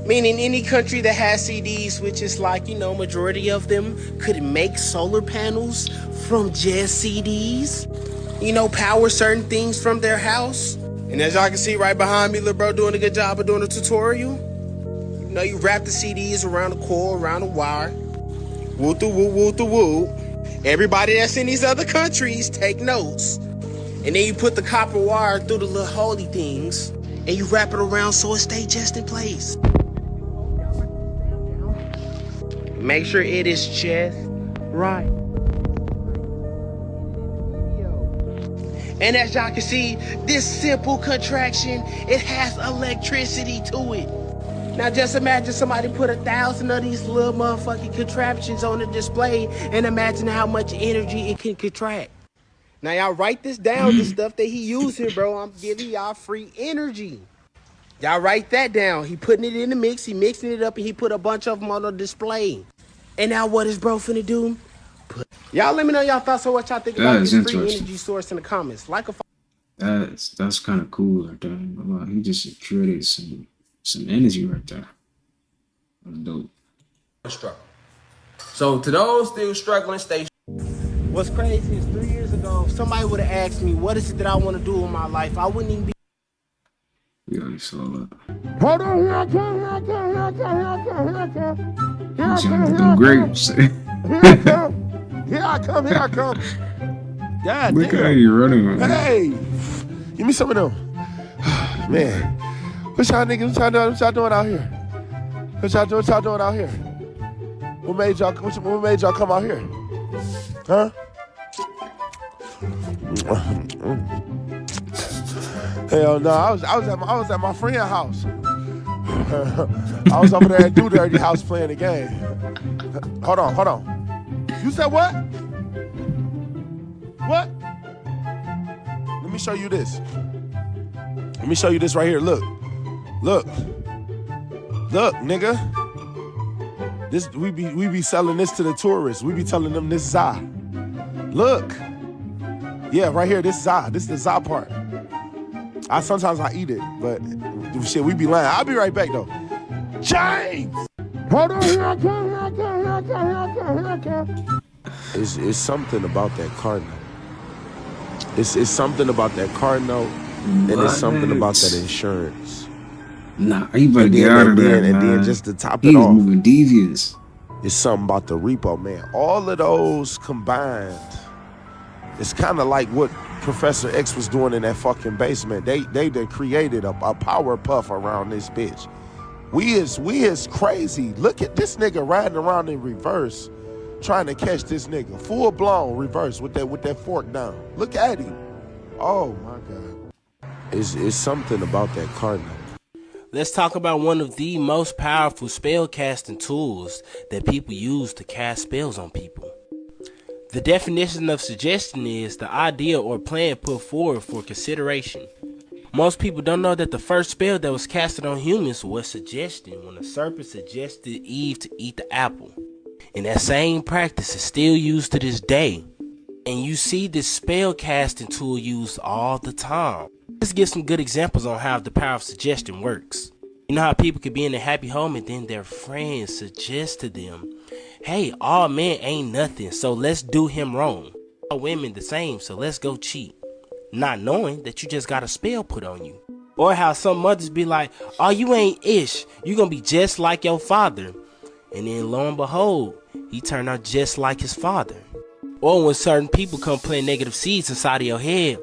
Meaning any country that has CDs, which is like, you know, majority of them, could make solar panels from just CDs. You know, power certain things from their house. And as y'all can see right behind me, little bro doing a good job of doing a tutorial. You know, you wrap the CDs around the cord, around the wire. Woo-the-woo. Everybody that's in these other countries, take notes. And then you put the copper wire through the little holy things, and you wrap it around so it stays just in place. Make sure it is just right. And as y'all can see, this simple contraction, it has electricity to it. Now just imagine somebody put 1,000 of these little motherfucking contraptions on the display and imagine how much energy it can contract. Now y'all write this down, the stuff that he used here, bro. I'm giving y'all free energy. Y'all write that down. He putting it in the mix, he mixing it up, and he put a bunch of them on the display. And now what is bro finna do? Y'all let me know y'all thoughts on what y'all think about this free energy source in the comments. Like a That's kind of cool right there. He just created some energy right there. That's dope. Struggle. So to those still struggling, stay. What's crazy is 3 years ago, if somebody would have asked me what is it that I want to do in my life, I wouldn't even be. We already saw that. Hold on, here I come. Grapes. Here I come. God Look damn. how you running. Hey, give me some of them. Man, what y'all niggas, what y'all doing out here? What y'all doing out here? What made y'all come out here? Huh? Hell no, I was at my friend's house. I was over there at Do Dirty house playing the game. Hold on. You said what? What? Let me show you this. Let me show you this right here. Look, nigga. This we be selling this to the tourists. We be telling them this za. Look. Yeah, right here. This za. This is the za part. Sometimes I eat it, but shit, we be lying. I'll be right back though. James! Hold on, here I come. It's something about that car note. It's something about that car note, and it's something about that insurance. Nah, you better get out of there, man. And then just to top He's it off, moving devious. It's something about the repo, man. All of those combined, it's kind of like what Professor X was doing in that fucking basement. They created a power puff around this bitch. We is crazy. Look at this nigga riding around in reverse, trying to catch this nigga. Full blown reverse with that fork down. Look at him. Oh my God. It's something about that car note. Let's talk about one of the most powerful spell casting tools that people use to cast spells on people. The definition of suggestion is the idea or plan put forward for consideration. Most people don't know that the first spell that was casted on humans was suggestion, when the serpent suggested Eve to eat the apple. And that same practice is still used to this day. And you see this spell casting tool used all the time. Let's give some good examples on how the power of suggestion works. You know how people could be in a happy home and then their friends suggest to them, hey, all men ain't nothing, so let's do him wrong. All women the same, so let's go cheat. Not knowing that you just got a spell put on you. Or how some mothers be like, oh, you ain't ish, you gonna be just like your father. And then lo and behold, he turned out just like his father. Or when certain people come plant negative seeds inside of your head,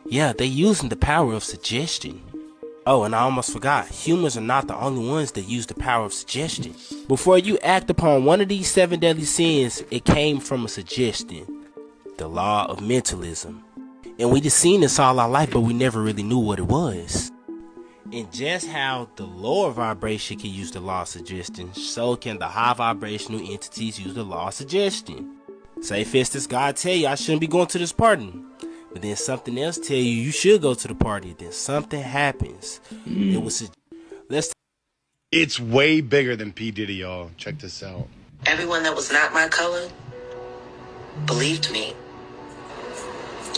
yeah, they using the power of suggestion. Oh, and I almost forgot, humans are not the only ones that use the power of suggestion. Before you act upon one of these 7 deadly sins, it came from a suggestion. The law of mentalism. And we just seen this all our life, but we never really knew what it was. And just how the lower vibration can use the law of suggestion, so can the high vibrational entities use the law of suggestion. Say for instance, God tell you I shouldn't be going to this party, but then something else tell you you should go to the party. Then something happens. It was It's way bigger than P. Diddy, y'all. Check this out. Everyone that was not my color believed me.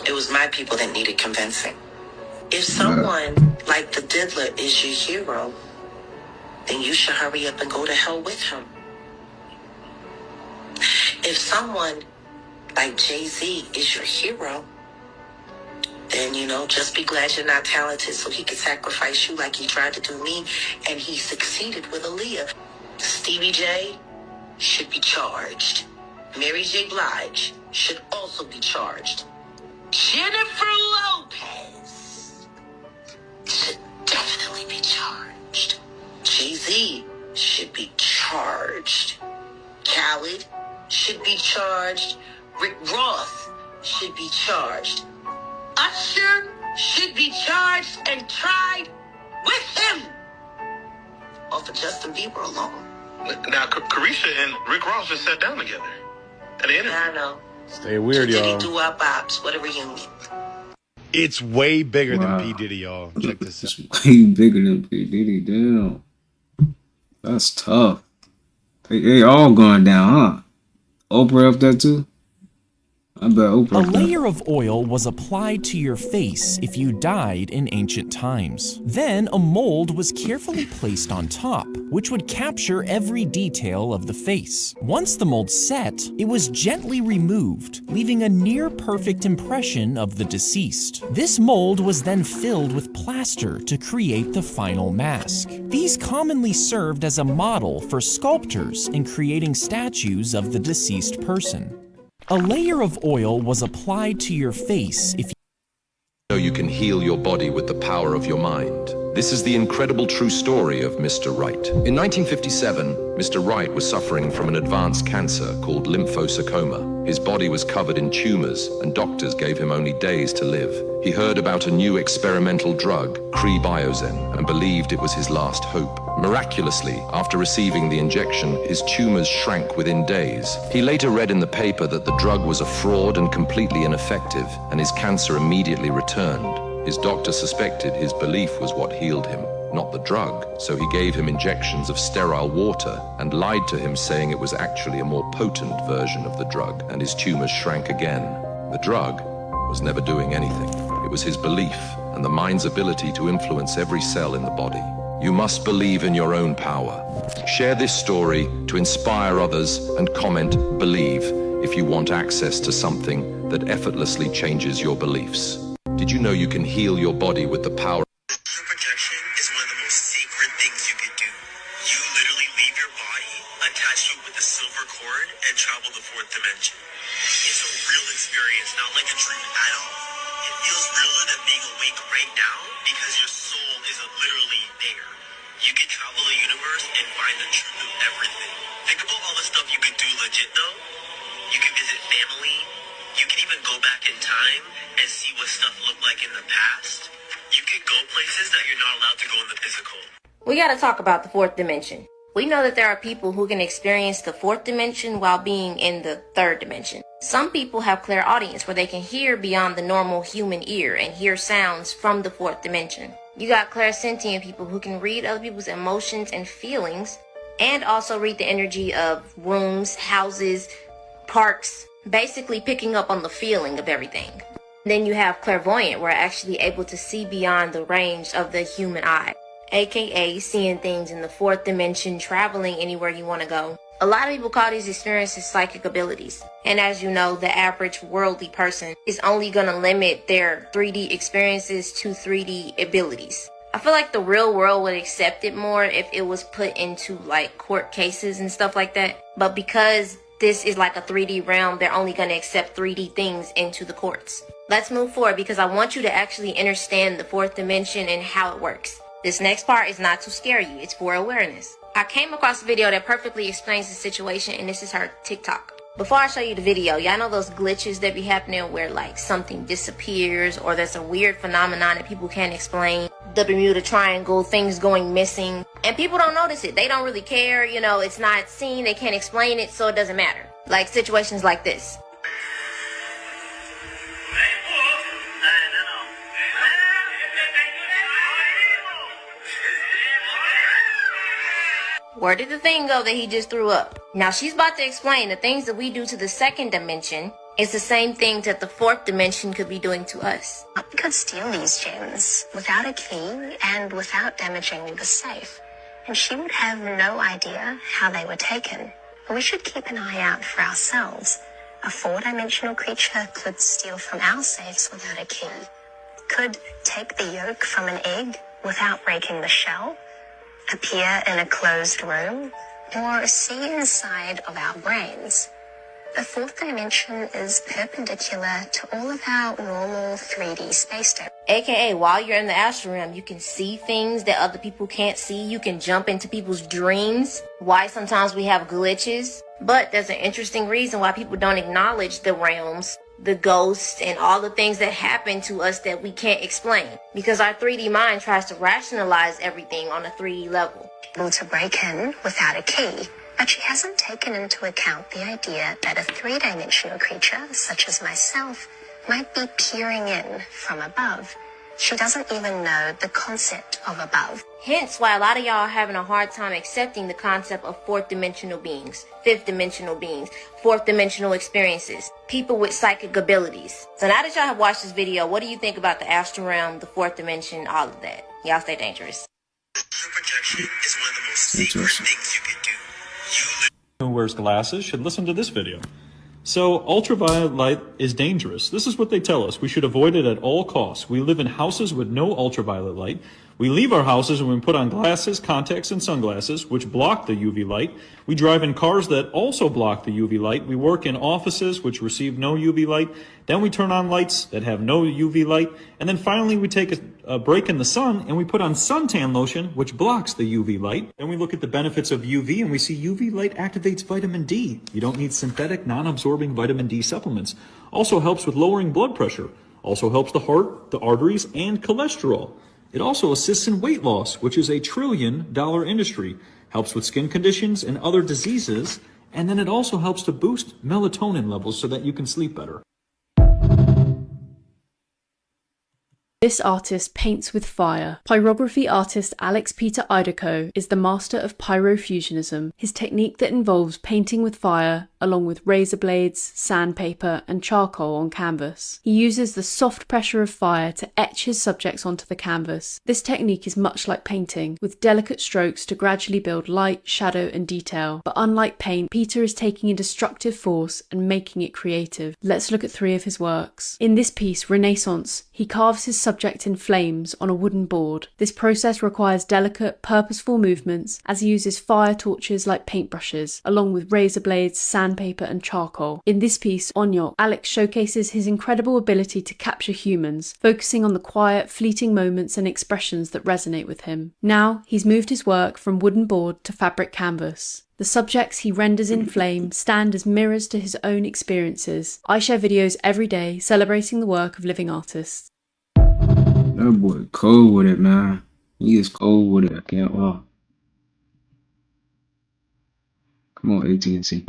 It was my people that needed convincing. If someone like the diddler is your hero, then you should hurry up and go to hell with him. If someone like Jay-Z is your hero, then, you know, just be glad you're not talented so he could sacrifice you like he tried to do me, and he succeeded with Aaliyah. Stevie J should be charged. Mary J. Blige should also be charged. Jennifer Lopez should definitely be charged. Jay-Z should be charged. Khaled should be charged. Rick Ross should be charged. Usher should be charged and tried with him. Or for Justin Bieber alone. Now, Carisha and Rick Ross just sat down together at the interview. I know. Stay weird, Diddy y'all. do our bops. What a reunion. It's way bigger than P. Diddy, y'all. Check this out. It's way bigger than P. Diddy. Damn. That's tough. They all going down, huh? Oprah up there too? I bet Oprah. A layer of oil was applied to your face if you died in ancient times. Then a mold was carefully placed on top, which would capture every detail of the face. Once the mold set, it was gently removed, leaving a near-perfect impression of the deceased. This mold was then filled with plaster to create the final mask. These commonly served as a model for sculptors in creating statues of the deceased person. A layer of oil was applied to your face if you can heal your body with the power of your mind. This is the incredible true story of Mr. Wright. In 1957, Mr. Wright was suffering from an advanced cancer called lymphosarcoma. His body was covered in tumors, and doctors gave him only days to live. He heard about a new experimental drug, Biozen, and believed it was his last hope. Miraculously, after receiving the injection, his tumors shrank within days. He later read in the paper that the drug was a fraud and completely ineffective, and his cancer immediately returned. His doctor suspected his belief was what healed him, not the drug, so he gave him injections of sterile water and lied to him, saying it was actually a more potent version of the drug, and his tumors shrank again. The drug was never doing anything. It was his belief and the mind's ability to influence every cell in the body. You must believe in your own power. Share this story to inspire others and comment "believe" if you want access to something that effortlessly changes your beliefs. Did you know you can heal your body with the power? Projection is one of the most sacred things you can do. You literally leave your body, attach it with a silver cord, and travel the fourth dimension. It's a real experience, not like a dream at all. It feels realer than being awake right now because your soul is literally there. You can travel the universe and find the truth of everything. Think about all the stuff you can do legit though. You can visit family. You can even go back in time and see what stuff looked like in the past. You can go places that you're not allowed to go in the physical. We gotta talk about the fourth dimension. We know that there are people who can experience the fourth dimension while being in the third dimension. Some people have clairaudience where they can hear beyond the normal human ear and hear sounds from the fourth dimension. You got clairsentient people who can read other people's emotions and feelings and also read the energy of rooms, houses, parks, basically picking up on the feeling of everything. Then you have clairvoyant, where actually able to see beyond the range of the human eye, aka seeing things in the fourth dimension, traveling anywhere you want to go. A lot of people call these experiences psychic abilities, and as you know, the average worldly person is only going to limit their 3D experiences to 3D abilities. I feel like the real world would accept it more if it was put into like court cases and stuff like that, but because this is like a 3D realm, they're only going to accept 3D things into the courts. Let's move forward because I want you to actually understand the fourth dimension and how it works. This next part is not to scare you, it's for awareness. I came across a video that perfectly explains the situation, and this is her TikTok. Before I show you the video, y'all know those glitches that be happening where like something disappears or there's a weird phenomenon that people can't explain? The Bermuda Triangle, things going missing, and people don't notice it. They don't really care, you know, it's not seen, they can't explain it, so it doesn't matter. Like situations like this. Where did the thing go that he just threw up? Now she's about to explain the things that we do to the second dimension is the same things that the fourth dimension could be doing to us. We could steal these gems without a key and without damaging the safe, and she would have no idea how they were taken. We should keep an eye out for ourselves. A four-dimensional creature could steal from our safes without a key, could take the yolk from an egg without breaking the shell, appear in a closed room, or see inside of our brains. The fourth dimension is perpendicular to all of our normal 3D space-time. AKA, while you're in the astral realm, you can see things that other people can't see. You can jump into people's dreams. Why sometimes we have glitches. But there's an interesting reason why people don't acknowledge the realms, the ghosts, and all the things that happen to us that we can't explain. Because our 3D mind tries to rationalize everything on a 3D level. Able to break in without a key, but she hasn't taken into account the idea that a three-dimensional creature, such as myself, might be peering in from above. She doesn't even know the concept of above. Hence why a lot of y'all are having a hard time accepting the concept of fourth dimensional beings, fifth dimensional beings, fourth dimensional experiences, people with psychic abilities. So now that y'all have watched this video, what do you think about the astral realm, the fourth dimension, all of that? Y'all stay dangerous. Projection is one of the most secret things you can do. Who wears glasses should listen to this video. So, ultraviolet light is dangerous. This is what they tell us. We should avoid it at all costs. We live in houses with no ultraviolet light. We leave our houses and we put on glasses, contacts, and sunglasses, which block the UV light. We drive in cars that also block the UV light. We work in offices which receive no UV light. Then we turn on lights that have no UV light. And then finally we take a break in the sun and we put on suntan lotion, which blocks the UV light. Then we look at the benefits of UV and we see UV light activates vitamin D. You don't need synthetic, non-absorbing vitamin D supplements. Also helps with lowering blood pressure. Also helps the heart, the arteries, and cholesterol. It also assists in weight loss, which is a $1 trillion industry. Helps with skin conditions and other diseases. And then it also helps to boost melatonin levels so that you can sleep better. This artist paints with fire. Pyrography artist Alex Peter Idaco is the master of pyrofusionism, his technique that involves painting with fire along with razor blades, sandpaper, and charcoal on canvas. He uses the soft pressure of fire to etch his subjects onto the canvas. This technique is much like painting, with delicate strokes to gradually build light, shadow, and detail. But unlike paint, Peter is taking a destructive force and making it creative. Let's look at 3 of his works. In this piece, Renaissance, he carves his subject in flames on a wooden board. This process requires delicate, purposeful movements as he uses fire torches like paintbrushes, along with razor blades, sandpaper, and charcoal. In this piece, Onyok, Alex showcases his incredible ability to capture humans, focusing on the quiet, fleeting moments and expressions that resonate with him. Now, he's moved his work from wooden board to fabric canvas. The subjects he renders in flame stand as mirrors to his own experiences. I share videos every day celebrating the work of living artists. That boy cold with it, man. He is cold with it. I can't lie. Come on, AT&T.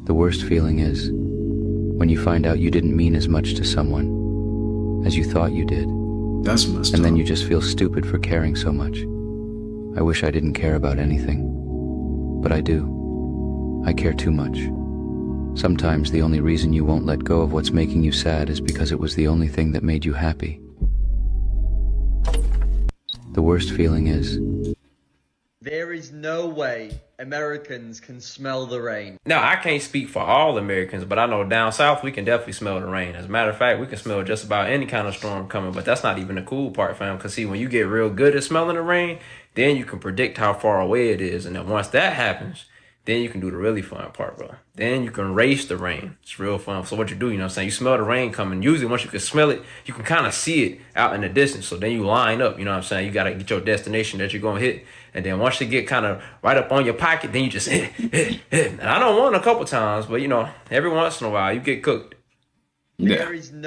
The worst feeling is when you find out you didn't mean as much to someone as you thought you did. That's messed up. And then you just feel stupid for caring so much. I wish I didn't care about anything, but I do. I care too much. Sometimes the only reason you won't let go of what's making you sad is because it was the only thing that made you happy. The worst feeling is there is no way Americans can smell the rain. Now, I can't speak for all Americans, but I know down south we can definitely smell the rain. As a matter of fact, we can smell just about any kind of storm coming, but that's not even the cool part, fam. Because see, when you get real good at smelling the rain, then you can predict how far away it is. And then once that happens, then you can do the really fun part, bro. Then you can race the rain. It's real fun. So what you do, you know what I'm saying? You smell the rain coming. Usually once you can smell it, you can kind of see it out in the distance. So then you line up, you know what I'm saying? You got to get your destination that you're going to hit. And then once you get kind of right up on your pocket, then you just hit. And I don't want a couple times, but you know, every once in a while you get cooked. Yeah,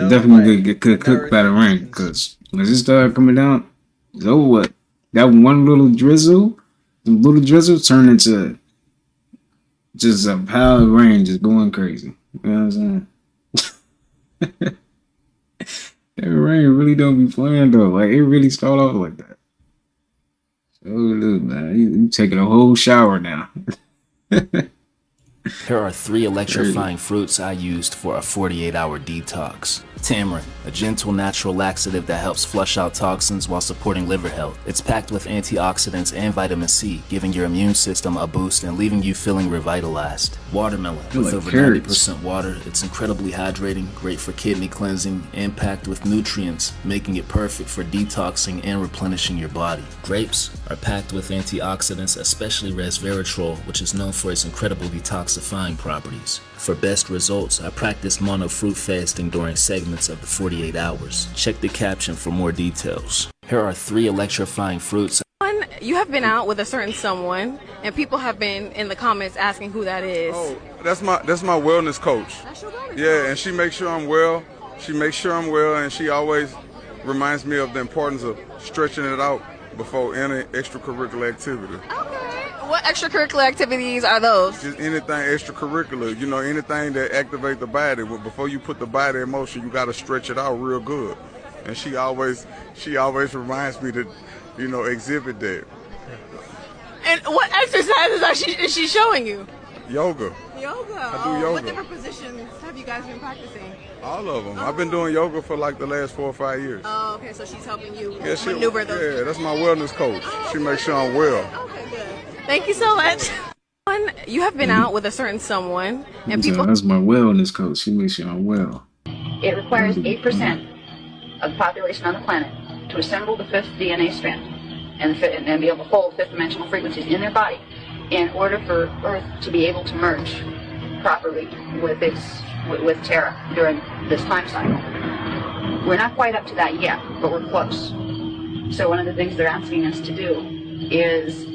definitely get cooked by the rain. Because when it started coming down, it's over what? That one little drizzle, turned into just a pile of rain just going crazy. You know what I'm saying? That rain really don't be playing though. Like it really start off like that. So look, man, you taking a whole shower now. Here are 3 electrifying fruits I used for a 48-hour detox. Tamarind, a gentle natural laxative that helps flush out toxins while supporting liver health. It's packed with antioxidants and vitamin C, giving your immune system a boost and leaving you feeling revitalized. Watermelon, with over 90% water, it's incredibly hydrating, great for kidney cleansing, and packed with nutrients, making it perfect for detoxing and replenishing your body. Grapes are packed with antioxidants, especially resveratrol, which is known for its incredible detoxifying properties. For best results, I practice mono fruit fasting during segments of the 48 hours. Check the caption for more details. Here are 3 electrifying fruits. You have been out with a certain someone, and people have been in the comments asking who that is. Oh, that's my wellness coach. That's your wellness coach. And she makes sure I'm well. She makes sure I'm well, and she always reminds me of the importance of stretching it out before any extracurricular activity. Okay. What extracurricular activities are those? Just anything extracurricular, you know, anything that activates the body. Well, before you put the body in motion, you got to stretch it out real good. And she always reminds me to, you know, exhibit that. And what exercises is she showing you? Yoga. Yoga. I do yoga. What different positions have you guys been practicing? All of them. I've been doing yoga for like the last 4 or 5 years. Oh, okay. So she's helping you maneuver those. Yeah, that's my wellness coach. She makes sure I'm well. Okay, good. Thank you so much. You have been out with a certain someone, and people. That's my wellness coach. She makes sure I'm well. It requires 8% of the population on the planet to assemble the 5th DNA strand and be able to hold 5th dimensional frequencies in their body in order for Earth to be able to merge properly with Terra during this time cycle. We're not quite up to that yet, but we're close. So one of the things they're asking us to do is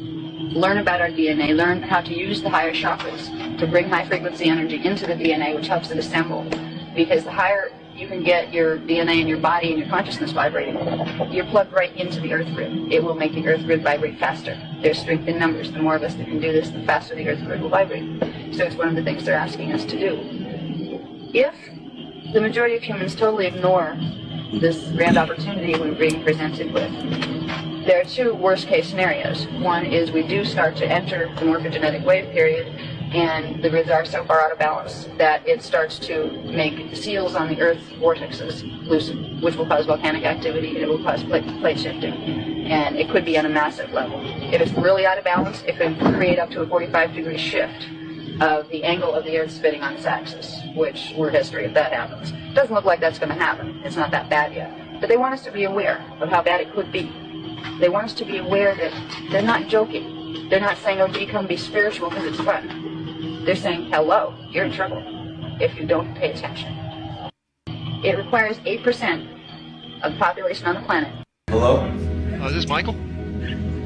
learn about our DNA, learn how to use the higher chakras to bring high frequency energy into the DNA, which helps it assemble. Because the higher you can get your DNA and your body and your consciousness vibrating, you're plugged right into the Earth grid. It will make the Earth grid vibrate faster. There's strength in numbers. The more of us that can do this, the faster the Earth grid will vibrate. So it's one of the things they're asking us to do. If the majority of humans totally ignore this grand opportunity we're being presented with, there are 2 worst case scenarios. One is we do start to enter the morphogenetic wave period, and the grids are so far out of balance that it starts to make seals on the Earth vortexes loosen, which will cause volcanic activity, and it will cause plate shifting. And it could be on a massive level. If it's really out of balance, it could create up to a 45-degree shift of the angle of the Earth spinning on its axis, which we're history if that happens. It doesn't look like that's going to happen. It's not that bad yet. But they want us to be aware of how bad it could be. They want us to be aware that they're not joking. They're not saying, oh, gee, come be spiritual because it's fun. They're saying, hello, you're in trouble if you don't pay attention. It requires 8% of the population on the planet. Hello? Is this Michael?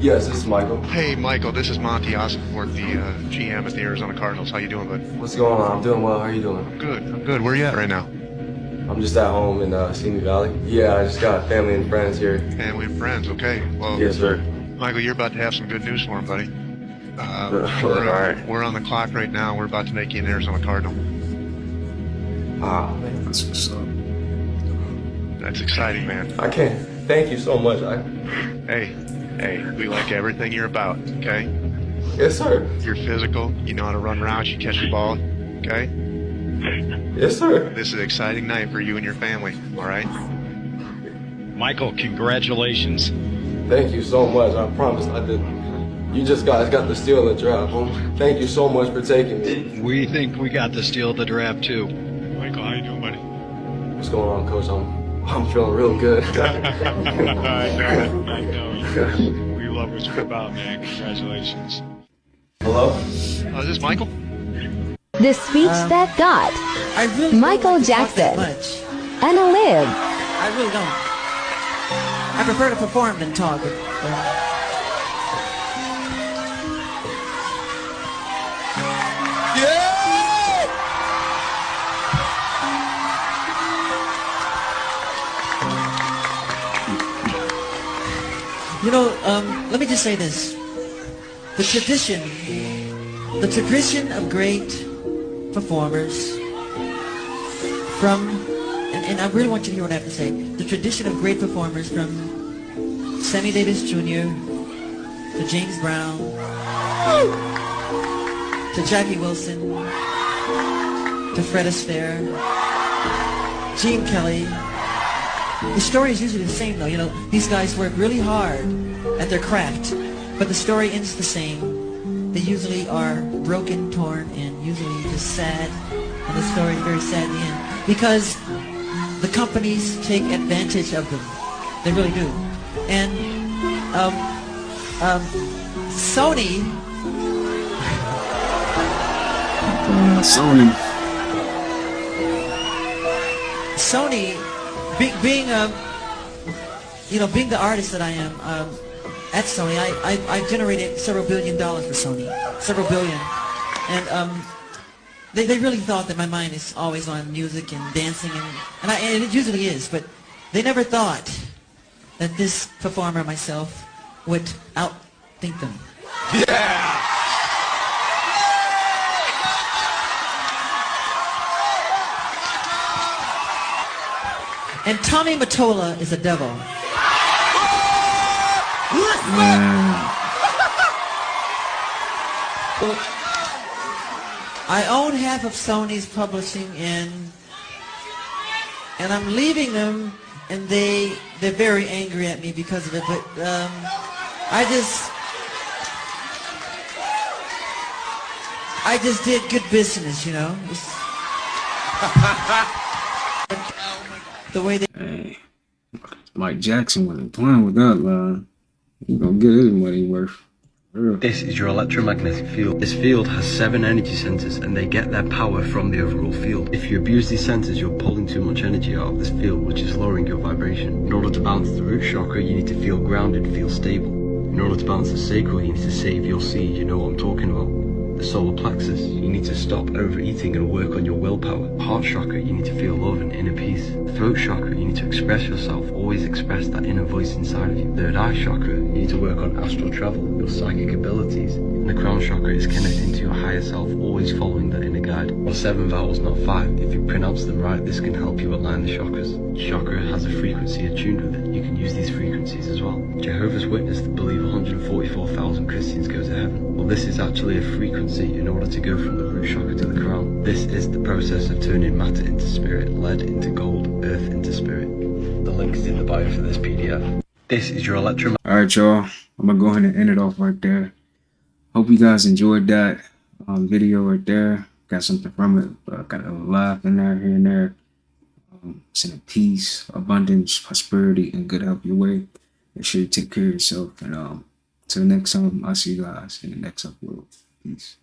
Yes, this is Michael. Hey, Michael, this is Monty Ossenfort, the GM at the Arizona Cardinals. How you doing, bud? What's going on? I'm doing well. How are you doing? I'm good. Where are you at right now? I'm just at home in Simi Valley. Yeah, I just got family and friends here. Family and friends, okay. Well, yes, sir. Michael, you're about to have some good news for him, buddy. We're on the clock right now. We're about to make you an Arizona Cardinal. Ah, man, that's what's up. That's exciting, man. I can't. Thank you so much. Hey, we like everything you're about, okay? Yes, sir. You're physical. You know how to run routes. You catch the ball, okay? Yes, sir. This is an exciting night for you and your family, all right? Michael, congratulations. Thank you so much. I promise I did You just guys got the steal in the draft, homie. Thank you so much for taking me. We think we got the steal of the draft too. Michael, how you doing, buddy? What's going on, Coach? I'm feeling real good. I know. We love what you're about, man. Congratulations. Hello? Is this Michael? The speech that got Michael Jackson. Anna Liv. I really don't. I prefer to perform than talk. You know, let me just say this. The tradition of great performers from, and I really want you to hear what I have to say. The tradition of great performers from Sammy Davis Jr. to James Brown to Jackie Wilson to Fred Astaire, Gene Kelly. The story is usually the same though, you know, these guys work really hard at their craft, but the story ends the same. They usually are broken, torn, and usually just sad, and the story is very sad in the end, because the companies take advantage of them. They really do. And Sony, being the artist that I am at Sony, I generated several $1 billion for Sony, several billion, and they really thought that my mind is always on music and dancing, and it usually is, but they never thought that this performer myself would outthink them. Yeah! And Tommy Mottola is a devil. Well, I own half of Sony's publishing, and I'm leaving them, and they're very angry at me because of it. But I just did good business, you know. The way they. Hey, Mike Jackson wasn't playing with that line. He gonna get his money worth. This is your electromagnetic field. This field has 7 energy centers, and they get their power from the overall field. If you abuse these centers, you're pulling too much energy out of this field, which is lowering your vibration. In order to balance the root chakra, you need to feel grounded, feel stable. In order to balance the sacral, you need to save your seed. You know what I'm talking about. The solar plexus, you need to stop overeating and work on your willpower. Heart chakra, you need to feel love and inner peace. Throat chakra, you need to express yourself, always express that inner voice inside of you. Third eye chakra, you need to work on astral travel, your psychic abilities. And the crown chakra is connecting to your higher self, always following that inner guide. Or 7 vowels, not 5. If you pronounce them right, this can help you align the chakras. Each chakra has a frequency attuned with it. You can use these frequencies as well. Jehovah's Witness that believe 144,000 Christians go to heaven. Well, this is actually a frequency in order to go from the root chakra to the crown. This is the process of turning matter into spirit, lead into gold, earth into spirit. The link is in the bio for this PDF. This is your Alright, y'all. I'm gonna go ahead and end it off right there. Hope you guys enjoyed that video right there. Got something from it. Got a laugh in there, here and there. Sending peace, abundance, prosperity, and good health your way. Make sure you take care of yourself. And until next time, I'll see you guys in the next upload. Peace.